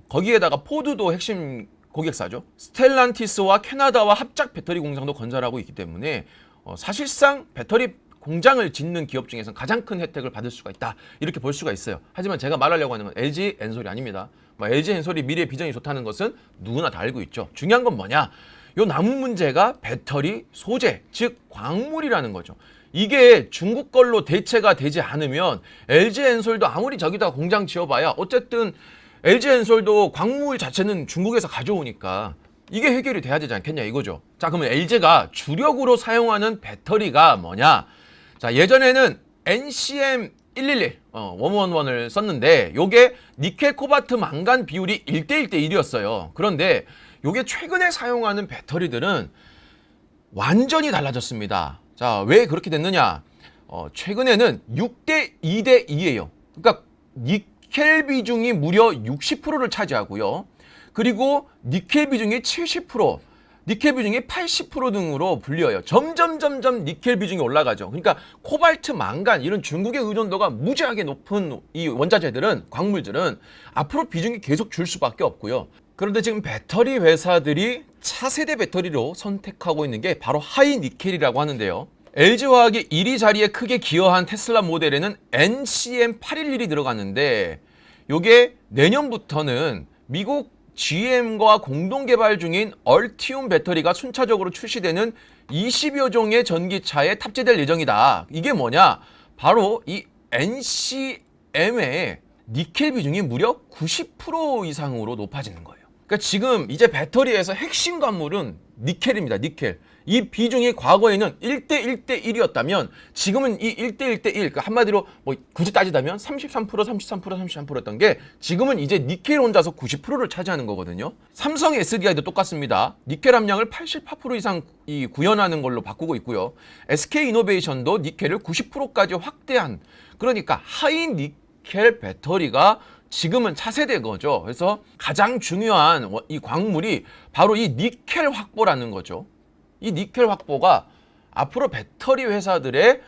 거기에다가 포드도 핵심 고객사죠. 스텔란티스와 캐나다와 합작 배터리 공장도 건설하고 있기 때문에 사실상 배터리 공장을 짓는 기업 중에서는 가장 큰 혜택을 받을 수가 있다, 이렇게 볼 수가 있어요. 하지만 제가 말하려고 하는 건 LG 엔솔이 아닙니다. LG 엔솔이 미래 비전이 좋다는 것은 누구나 다 알고 있죠. 중요한 건 뭐냐? 요 남은 문제가 배터리 소재, 즉 광물이라는 거죠. 이게 중국 걸로 대체가 되지 않으면 LG 엔솔도 아무리 저기다 공장 지어봐야 어쨌든 LG 엔솔도 광물 자체는 중국에서 가져오니까 이게 해결이 돼야 되지 않겠냐 이거죠. 자, 그러면 LG가 주력으로 사용하는 배터리가 뭐냐? 자, 예전에는 NCM 111, 111을 썼는데 요게 니켈, 코발트, 망간 비율이 1대1대1이었어요. 그런데 요게 최근에 사용하는 배터리들은 완전히 달라졌습니다. 자, 왜 그렇게 됐느냐? 최근에는 6대 2대 2예요. 그러니까 니켈 비중이 무려 60%를 차지하고요. 그리고 니켈 비중이 70%, 니켈 비중이 80% 등으로 불려요. 점점 니켈 비중이 올라가죠. 그러니까 코발트, 망간 이런 중국의 의존도가 무지하게 높은 이 원자재들은, 광물들은 앞으로 비중이 계속 줄 수밖에 없고요. 그런데 지금 배터리 회사들이 차세대 배터리로 선택하고 있는 게 바로 하이 니켈이라고 하는데요. LG화학이 1위 자리에 크게 기여한 테슬라 모델에는 NCM811이 들어갔는데 이게 내년부터는 미국 GM과 공동 개발 중인 얼티움 배터리가 순차적으로 출시되는 20여 종의 전기차에 탑재될 예정이다. 이게 뭐냐? 바로 이 NCM의 니켈 비중이 무려 90% 이상으로 높아지는 거예요. 그러니까 지금 이제 배터리에서 핵심 관물은 니켈입니다. 니켈. 이 비중이 과거에는 1대 1대 1이었다면 지금은 이 1대 1대 1, 그러니까 한마디로 뭐 굳이 따지자면 33%였던 게 지금은 이제 니켈 혼자서 90%를 차지하는 거거든요. 삼성 SDI도 똑같습니다. 니켈 함량을 88% 이상 구현하는 걸로 바꾸고 있고요. SK이노베이션도 니켈을 90%까지 확대한, 그러니까 하이 니켈 배터리가 지금은 차세대 거죠. 그래서 가장 중요한 이 광물이 바로 이 니켈 확보라는 거죠. 이 니켈 확보가 앞으로 배터리 회사들의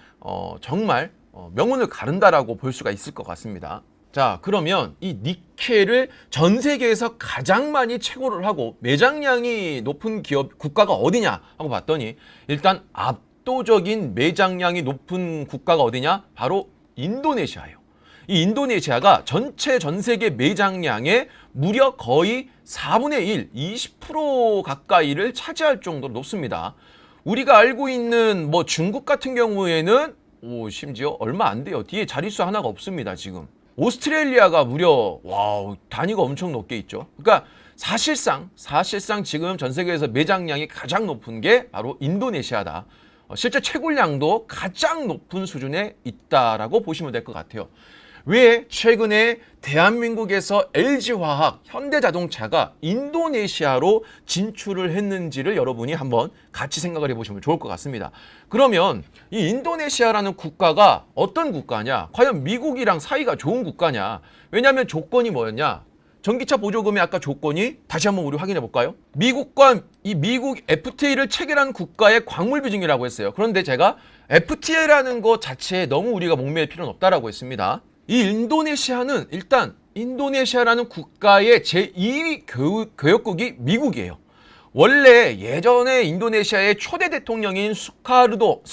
정말 명운을 가른다라고 볼 수가 있을 것 같습니다. 자, 그러면 이 니켈을 전 세계에서 가장 많이 채굴을 하고 매장량이 높은 국가가 어디냐 하고 봤더니 일단 압도적인 매장량이 높은 국가가 어디냐? 바로 인도네시아예요. 이 인도네시아가 전체 전 세계 매장량의 무려 거의 4분의 1, 20% 가까이를 차지할 정도로 높습니다. 우리가 알고 있는 뭐 중국 같은 경우에는 심지어 얼마 안 돼요. 뒤에 자릿수 하나가 없습니다, 지금. 오스트레일리아가 무려 단위가 엄청 높게 있죠. 그러니까 사실상 지금 전 세계에서 매장량이 가장 높은 게 바로 인도네시아다. 실제 채굴량도 가장 높은 수준에 있다라고 보시면 될 것 같아요. 왜 최근에 대한민국에서 LG화학, 현대자동차가 인도네시아로 진출을 했는지를 여러분이 한번 같이 생각을 해보시면 좋을 것 같습니다. 그러면 이 인도네시아라는 국가가 어떤 국가냐? 과연 미국이랑 사이가 좋은 국가냐? 왜냐하면 조건이 뭐였냐? 전기차 보조금의 아까 조건이 다시 한번 우리 확인해 볼까요? 미국과 이 미국 FTA를 체결한 국가의 광물 비중이라고 했어요. 그런데 제가 FTA라는 것 자체에 너무 우리가 목매일 필요는 없다라고 했습니다. 이 인도네시아는 일단 인도네시아라는 국가의 제2위 교역국이 미국이에요. 원래 예전에 인도네시아의 초대 대통령인 수카르노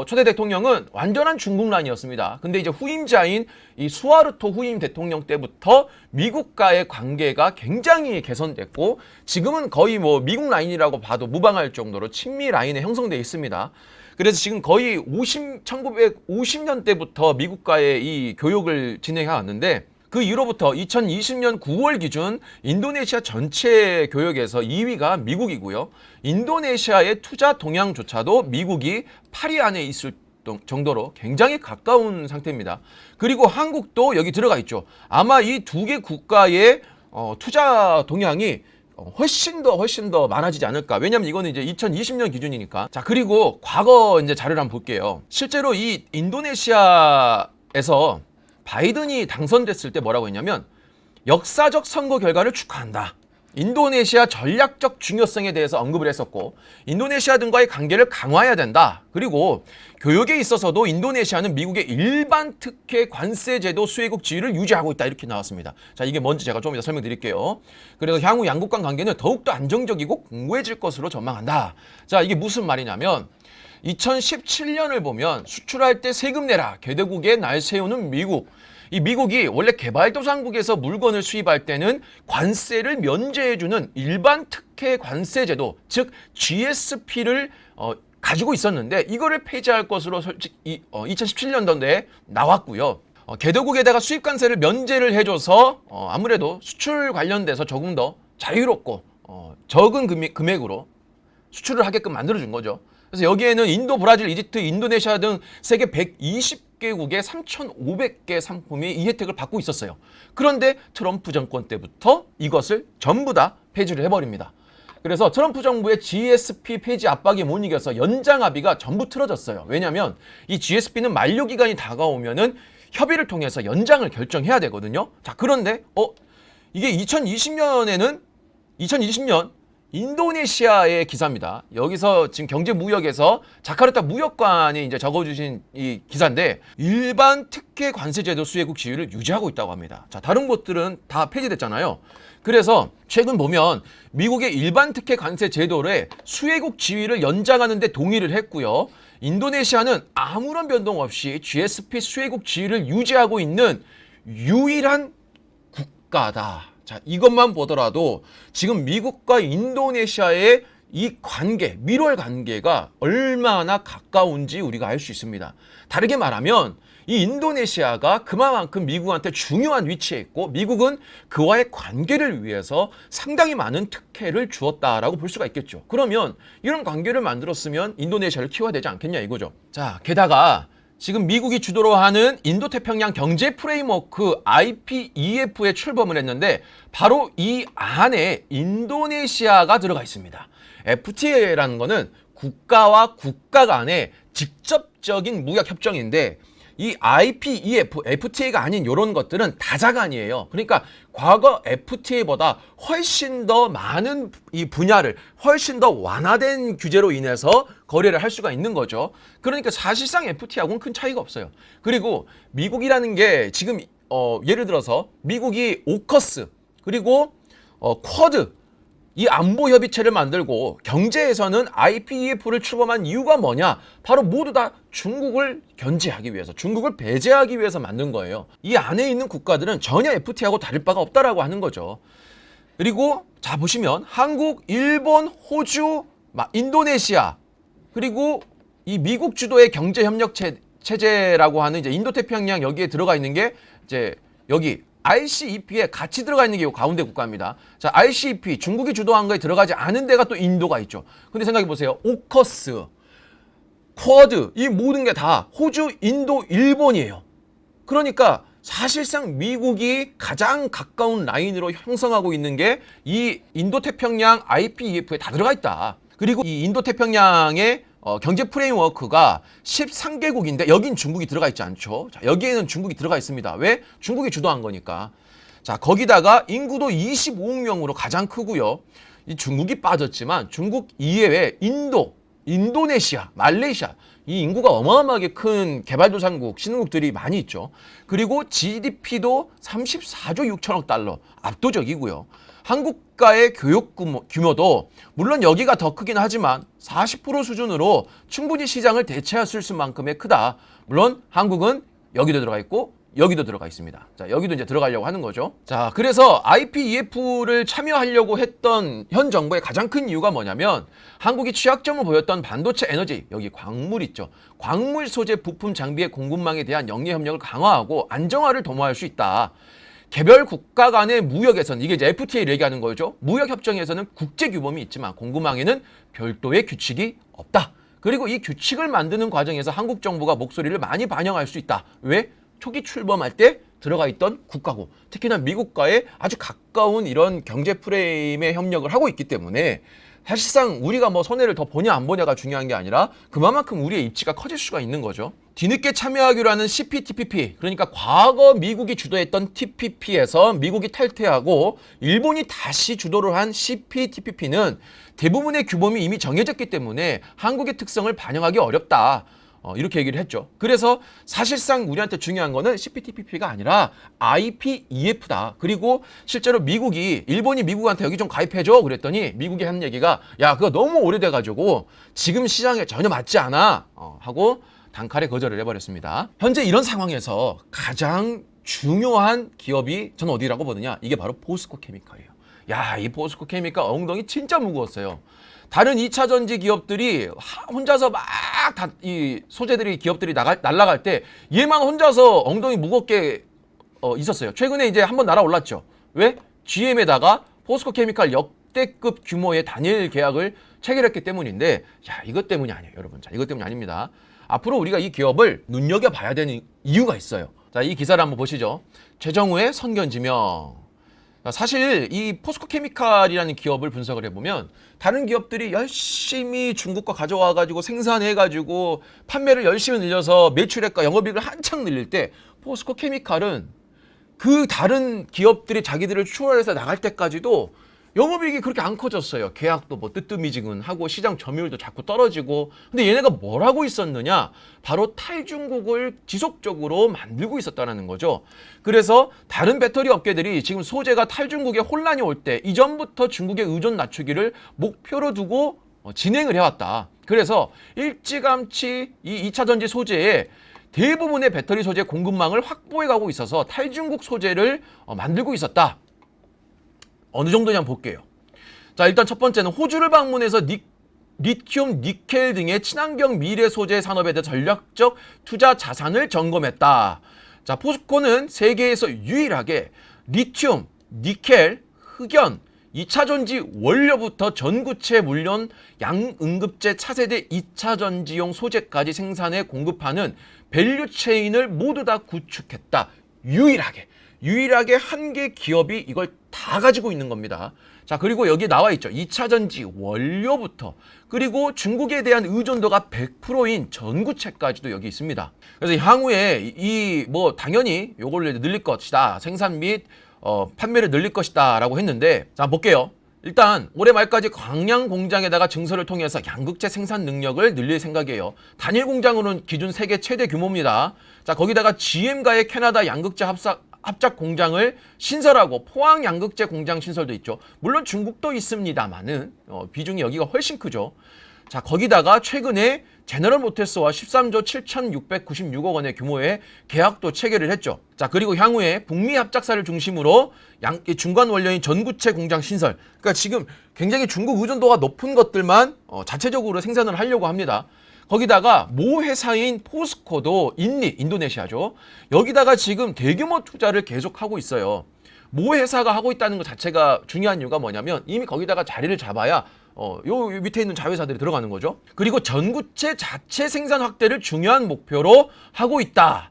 초대 대통령은 완전한 중국란이었습니다. 근데 이제 후임자인 이 수하르토 후임 대통령 때부터 미국과의 관계가 굉장히 개선됐고 지금은 거의 뭐 미국 라인이라고 봐도 무방할 정도로 친미 라인에 형성되어 있습니다. 그래서 지금 거의 1950년대부터 미국과의 이 교역을 진행해 왔는데 그 이후로부터 2020년 9월 기준 인도네시아 전체 교역에서 2위가 미국이고요. 인도네시아의 투자 동향조차도 미국이 8위 안에 있을 정도로 굉장히 가까운 상태입니다. 그리고 한국도 여기 들어가 있죠. 아마 이 두 개 국가의 투자 동향이 훨씬 더 많아지지 않을까. 왜냐면 이거는 이제 2020년 기준이니까. 자, 그리고 과거 이제 자료를 한번 볼게요. 실제로 이 인도네시아에서 바이든이 당선됐을 때 뭐라고 했냐면 역사적 선거 결과를 축하한다. 인도네시아 전략적 중요성에 대해서 언급을 했었고 인도네시아 등과의 관계를 강화해야 된다. 그리고 교역에 있어서도 인도네시아는 미국의 일반 특혜 관세 제도 수혜국 지위를 유지하고 있다. 이렇게 나왔습니다. 자, 이게 뭔지 제가 좀 이따 설명드릴게요. 그래서 향후 양국 간 관계는 더욱더 안정적이고 공고해질 것으로 전망한다. 자, 이게 무슨 말이냐면 2017년을 보면 수출할 때 세금 내라. 개도국에 날 세우는 미국. 이 미국이 원래 개발도상국에서 물건을 수입할 때는 관세를 면제해주는 일반 특혜 관세 제도, 즉 GSP를 가지고 있었는데 이거를 폐지할 것으로 솔직히 2017년도에 나왔고요. 개도국에다가 수입 관세를 면제를 해줘서 아무래도 수출 관련돼서 조금 더 자유롭고 적은 금액으로 수출을 하게끔 만들어준 거죠. 그래서 여기에는 인도, 브라질, 이집트, 인도네시아 등 세계 120개국의 3,500개 상품이 이 혜택을 받고 있었어요. 그런데 트럼프 정권 때부터 이것을 전부 다 폐지를 해버립니다. 그래서 트럼프 정부의 GSP 폐지 압박이 못 이겨서 연장 합의가 전부 틀어졌어요. 왜냐하면 이 GSP는 만료 기간이 다가오면은 협의를 통해서 연장을 결정해야 되거든요. 자, 그런데 이게 2020년 인도네시아의 기사입니다. 여기서 지금 경제무역에서 자카르타 무역관이 이제 적어주신 이 기사인데 일반 특혜 관세제도 수혜국 지위를 유지하고 있다고 합니다. 자, 다른 곳들은 다 폐지됐잖아요. 그래서 최근 보면 미국의 일반 특혜 관세 제도의 수혜국 지위를 연장하는 데 동의를 했고요. 인도네시아는 아무런 변동 없이 GSP 수혜국 지위를 유지하고 있는 유일한 국가다. 자, 이것만 보더라도 지금 미국과 인도네시아의 이 관계, 밀월 관계가 얼마나 가까운지 우리가 알 수 있습니다. 다르게 말하면 이 인도네시아가 그만큼 미국한테 중요한 위치에 있고 미국은 그와의 관계를 위해서 상당히 많은 특혜를 주었다라고 볼 수가 있겠죠. 그러면 이런 관계를 만들었으면 인도네시아를 키워야 되지 않겠냐 이거죠. 자, 게다가 지금 미국이 주도로 하는 인도태평양 경제 프레임워크 IPEF에 출범을 했는데 바로 이 안에 인도네시아가 들어가 있습니다. FTA라는 거는 국가와 국가 간의 직접적인 무역 협정인데 이 IPEF, FTA가 아닌 이런 것들은 다자간이에요. 그러니까 과거 FTA보다 훨씬 더 많은 이 분야를 훨씬 더 완화된 규제로 인해서 거래를 할 수가 있는 거죠. 그러니까 사실상 FTA하고는 큰 차이가 없어요. 그리고 미국이라는 게 지금 예를 들어서 미국이 오커스 그리고 쿼드 이 안보 협의체를 만들고 경제에서는 IPEF를 출범한 이유가 뭐냐? 바로 모두 다 중국을 견제하기 위해서, 중국을 배제하기 위해서 만든 거예요. 이 안에 있는 국가들은 전혀 FTA하고 다를 바가 없다라고 하는 거죠. 그리고 자 보시면 한국, 일본, 호주, 인도네시아 그리고 이 미국 주도의 경제 협력 체제라고 하는 이제 인도태평양 여기에 들어가 있는 게 이제 여기 RCEP에 같이 들어가 있는 게 이 가운데 국가입니다. 자, RCEP 중국이 주도한 거에 들어가지 않은 데가 또 인도가 있죠. 근데 생각해 보세요. 오커스, 쿼드 이 모든 게 다 호주, 인도, 일본이에요. 그러니까 사실상 미국이 가장 가까운 라인으로 형성하고 있는 게 이 인도태평양 IPEF에 다 들어가 있다. 그리고 이 인도태평양의 경제 프레임워크가 13개국인데 여긴 중국이 들어가 있지 않죠. 자, 여기에는 중국이 들어가 있습니다. 왜? 중국이 주도한 거니까. 자, 거기다가 인구도 25억 명으로 가장 크고요. 이 중국이 빠졌지만 중국 이외에 인도네시아, 말레이시아 이 인구가 어마어마하게 큰 개발도상국, 신흥국들이 많이 있죠. 그리고 GDP도 34조 6천억 달러 압도적이고요. 한국과의 교육 규모도 물론 여기가 더 크긴 하지만 40% 수준으로 충분히 시장을 대체했을 수만큼의 크다. 물론 한국은 여기도 들어가 있고 여기도 들어가 있습니다. 자, 여기도 이제 들어가려고 하는 거죠. 자, 그래서 IPEF를 참여하려고 했던 현 정부의 가장 큰 이유가 뭐냐면 한국이 취약점을 보였던 반도체 에너지, 여기 광물 있죠. 광물 소재 부품 장비의 공급망에 대한 영내 협력을 강화하고 안정화를 도모할 수 있다. 개별 국가 간의 무역에서는 이게 이제 FTA를 얘기하는 거죠. 무역 협정에서는 국제 규범이 있지만 공급망에는 별도의 규칙이 없다. 그리고 이 규칙을 만드는 과정에서 한국 정부가 목소리를 많이 반영할 수 있다. 왜? 초기 출범할 때 들어가 있던 국가고 특히나 미국과의 아주 가까운 이런 경제 프레임의 협력을 하고 있기 때문에 사실상 우리가 뭐 손해를 더 보냐 안 보냐가 중요한 게 아니라 그만큼 우리의 입지가 커질 수가 있는 거죠. 뒤늦게 참여하기로 하는 CPTPP, 그러니까 과거 미국이 주도했던 TPP에서 미국이 탈퇴하고 일본이 다시 주도를 한 CPTPP는 대부분의 규범이 이미 정해졌기 때문에 한국의 특성을 반영하기 어렵다. 이렇게 얘기를 했죠. 그래서 사실상 우리한테 중요한 거는 CPTPP가 아니라 IPEF다. 그리고 실제로 일본이 미국한테 여기 좀 가입해줘 그랬더니 미국이 하는 얘기가 야 그거 너무 오래돼가지고 지금 시장에 전혀 맞지 않아 하고 단칼에 거절을 해버렸습니다. 현재 이런 상황에서 가장 중요한 기업이 저는 어디라고 보느냐, 이게 바로 포스코 케미칼이에요. 야, 이 포스코 케미칼 엉덩이 진짜 무거웠어요. 다른 2차 전지 기업들이 혼자서 막 다 이 소재들이 기업들이 날아갈 때 얘만 혼자서 엉덩이 무겁게 있었어요. 최근에 이제 한번 날아올랐죠. 왜? GM에다가 포스코 케미칼 역대급 규모의 단일 계약을 체결했기 때문인데, 야, 이것 때문이 아니에요, 여러분. 자, 이것 때문이 아닙니다. 앞으로 우리가 이 기업을 눈여겨봐야 되는 이유가 있어요. 자, 이 기사를 한번 보시죠. 최정우의 선견지명. 사실 이 포스코 케미칼이라는 기업을 분석을 해보면 다른 기업들이 열심히 중국과 가져와가지고 생산해가지고 판매를 열심히 늘려서 매출액과 영업이익을 한창 늘릴 때 포스코 케미칼은 그 다른 기업들이 자기들을 추월해서 나갈 때까지도 영업이익이 그렇게 안 커졌어요. 계약도 뭐 뜨뜨미지근하고 시장 점유율도 자꾸 떨어지고. 근데 얘네가 뭘 하고 있었느냐? 바로 탈중국을 지속적으로 만들고 있었다는 거죠. 그래서 다른 배터리 업계들이 지금 소재가 탈중국에 혼란이 올 때 이전부터 중국의 의존 낮추기를 목표로 두고 진행을 해왔다. 그래서 일찌감치 이 2차 전지 소재에 대부분의 배터리 소재 공급망을 확보해 가고 있어서 탈중국 소재를 만들고 있었다. 어느 정도냐 한번 볼게요. 자, 일단 첫 번째는 호주를 방문해서 리튬, 니켈 등의 친환경 미래 소재 산업에 대해 전략적 투자 자산을 점검했다. 자, 포스코는 세계에서 유일하게 리튬, 니켈, 흑연, 2차 전지 원료부터 전구체 물론 양응급제 차세대 2차 전지용 소재까지 생산해 공급하는 밸류 체인을 모두 다 구축했다. 유일하게 한 개 기업이 이걸 다 가지고 있는 겁니다. 자, 그리고 여기 나와 있죠. 2차 전지 원료부터 그리고 중국에 대한 의존도가 100%인 전구체까지도 여기 있습니다. 그래서 향후에 이 뭐 당연히 요걸 늘릴 것이다. 생산 및 판매를 늘릴 것이다 라고 했는데, 자, 볼게요. 일단 올해 말까지 광양 공장에다가 증설을 통해서 양극재 생산 능력을 늘릴 생각이에요. 단일 공장으로는 기존 세계 최대 규모입니다. 자, 거기다가 GM과의 캐나다 양극재 합작 공장을 신설하고 포항 양극재 공장 신설도 있죠. 물론 중국도 있습니다만은 비중이 여기가 훨씬 크죠. 자, 거기다가 최근에 제너럴 모터스와 13조 7,696억 원의 규모의 계약도 체결을 했죠. 자, 그리고 향후에 북미 합작사를 중심으로 중간 원료인 전구체 공장 신설. 그러니까 지금 굉장히 중국 의존도가 높은 것들만 자체적으로 생산을 하려고 합니다. 거기다가 모 회사인 포스코도 인도네시아죠. 여기다가 지금 대규모 투자를 계속하고 있어요. 모 회사가 하고 있다는 것 자체가 중요한 이유가 뭐냐면 이미 거기다가 자리를 잡아야 요 밑에 있는 자회사들이 들어가는 거죠. 그리고 전구체 자체 생산 확대를 중요한 목표로 하고 있다.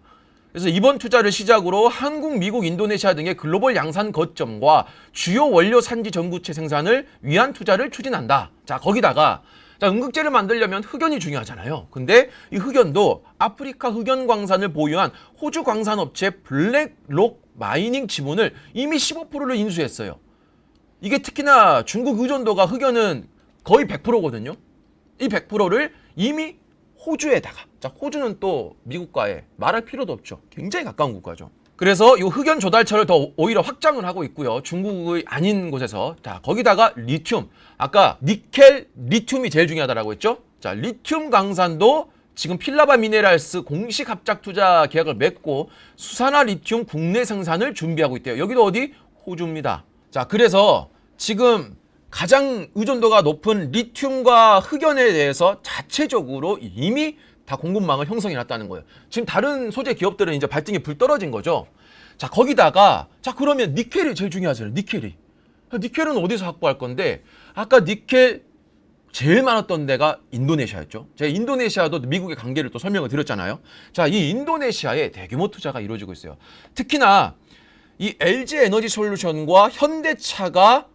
그래서 이번 투자를 시작으로 한국, 미국, 인도네시아 등의 글로벌 양산 거점과 주요 원료 산지 전구체 생산을 위한 투자를 추진한다. 자, 거기다가 응극제를 만들려면 흑연이 중요하잖아요. 근데 이 흑연도 아프리카 흑연 광산을 보유한 호주 광산업체 블랙록 마이닝 지분을 이미 15%를 인수했어요. 이게 특히나 중국 의존도가 흑연은 거의 100%거든요. 이 100%를 이미 호주에다가, 자, 호주는 또 미국과의 말할 필요도 없죠. 굉장히 가까운 국가죠. 그래서 이 흑연 조달처를 더 오히려 확장을 하고 있고요. 중국의 아닌 곳에서. 자, 거기다가 리튬. 아까 니켈, 리튬이 제일 중요하다고 했죠. 자, 리튬 광산도 지금 필라바 미네랄스 공식 합작 투자 계약을 맺고 수산화 리튬 국내 생산을 준비하고 있대요. 여기도 어디? 호주입니다. 자, 그래서 지금 가장 의존도가 높은 리튬과 흑연에 대해서 자체적으로 이미 다 공급망을 형성해 놨다는 거예요. 지금 다른 소재 기업들은 이제 발등에 불 떨어진 거죠. 자, 거기다가, 자, 그러면 니켈이 제일 중요하잖아요. 니켈은 어디서 확보할 건데, 아까 니켈 제일 많았던 데가 인도네시아였죠. 제가 인도네시아도 미국의 관계를 또 설명을 드렸잖아요. 자, 이 인도네시아에 대규모 투자가 이루어지고 있어요. 특히나 이 LG 에너지 솔루션과 현대차가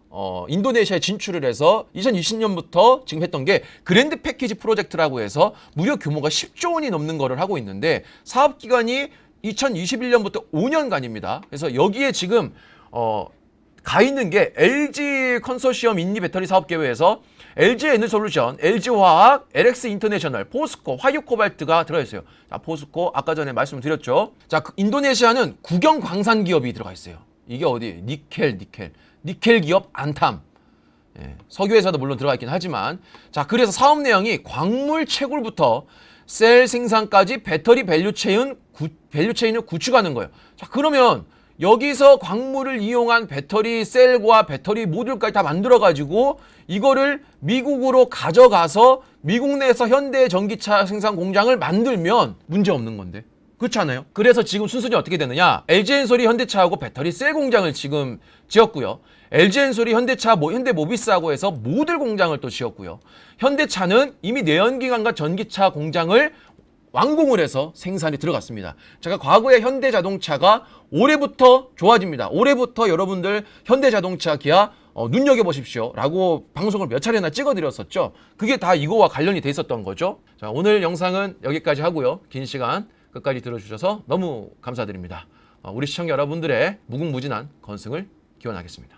인도네시아에 진출을 해서 2020년부터 지금 했던 게 그랜드 패키지 프로젝트라고 해서 무려 규모가 10조 원이 넘는 거를 하고 있는데 사업 기간이 2021년부터 5년간입니다. 그래서 여기에 지금 가 있는 게 LG 컨소시엄 인리 배터리 사업 계획에서 LG 에너지 솔루션, LG 화학, LX 인터내셔널, 포스코, 화유 코발트가 들어 있어요. 자, 포스코 아까 전에 말씀드렸죠. 자, 인도네시아는 국영 광산 기업이 들어가 있어요. 이게 어디? 니켈 기업 안탐. 예, 석유 회사도 물론 들어가 있긴 하지만, 자, 그래서 사업 내용이 광물 채굴부터 셀 생산까지 배터리 밸류체인을 구축하는 거예요. 자, 그러면 여기서 광물을 이용한 배터리 셀과 배터리 모듈까지 다 만들어가지고 이거를 미국으로 가져가서 미국 내에서 현대 전기차 생산 공장을 만들면 문제 없는 건데. 그렇지 않아요? 그래서 지금 순순히 어떻게 되느냐? LG엔솔이 현대차하고 배터리 셀 공장을 지금 지었고요. LG엔솔이 현대모비스하고 해서 모듈 공장을 또 지었고요. 현대차는 이미 내연기관과 전기차 공장을 완공을 해서 생산이 들어갔습니다. 제가 과거에 현대자동차가 올해부터 좋아집니다. 올해부터 여러분들 현대자동차 기아 눈여겨보십시오 라고 방송을 몇 차례나 찍어드렸었죠. 그게 다 이거와 관련이 돼 있었던 거죠. 자, 오늘 영상은 여기까지 하고요. 긴 시간 끝까지 들어주셔서 너무 감사드립니다. 우리 시청자 여러분들의 무궁무진한 건승을 기원하겠습니다.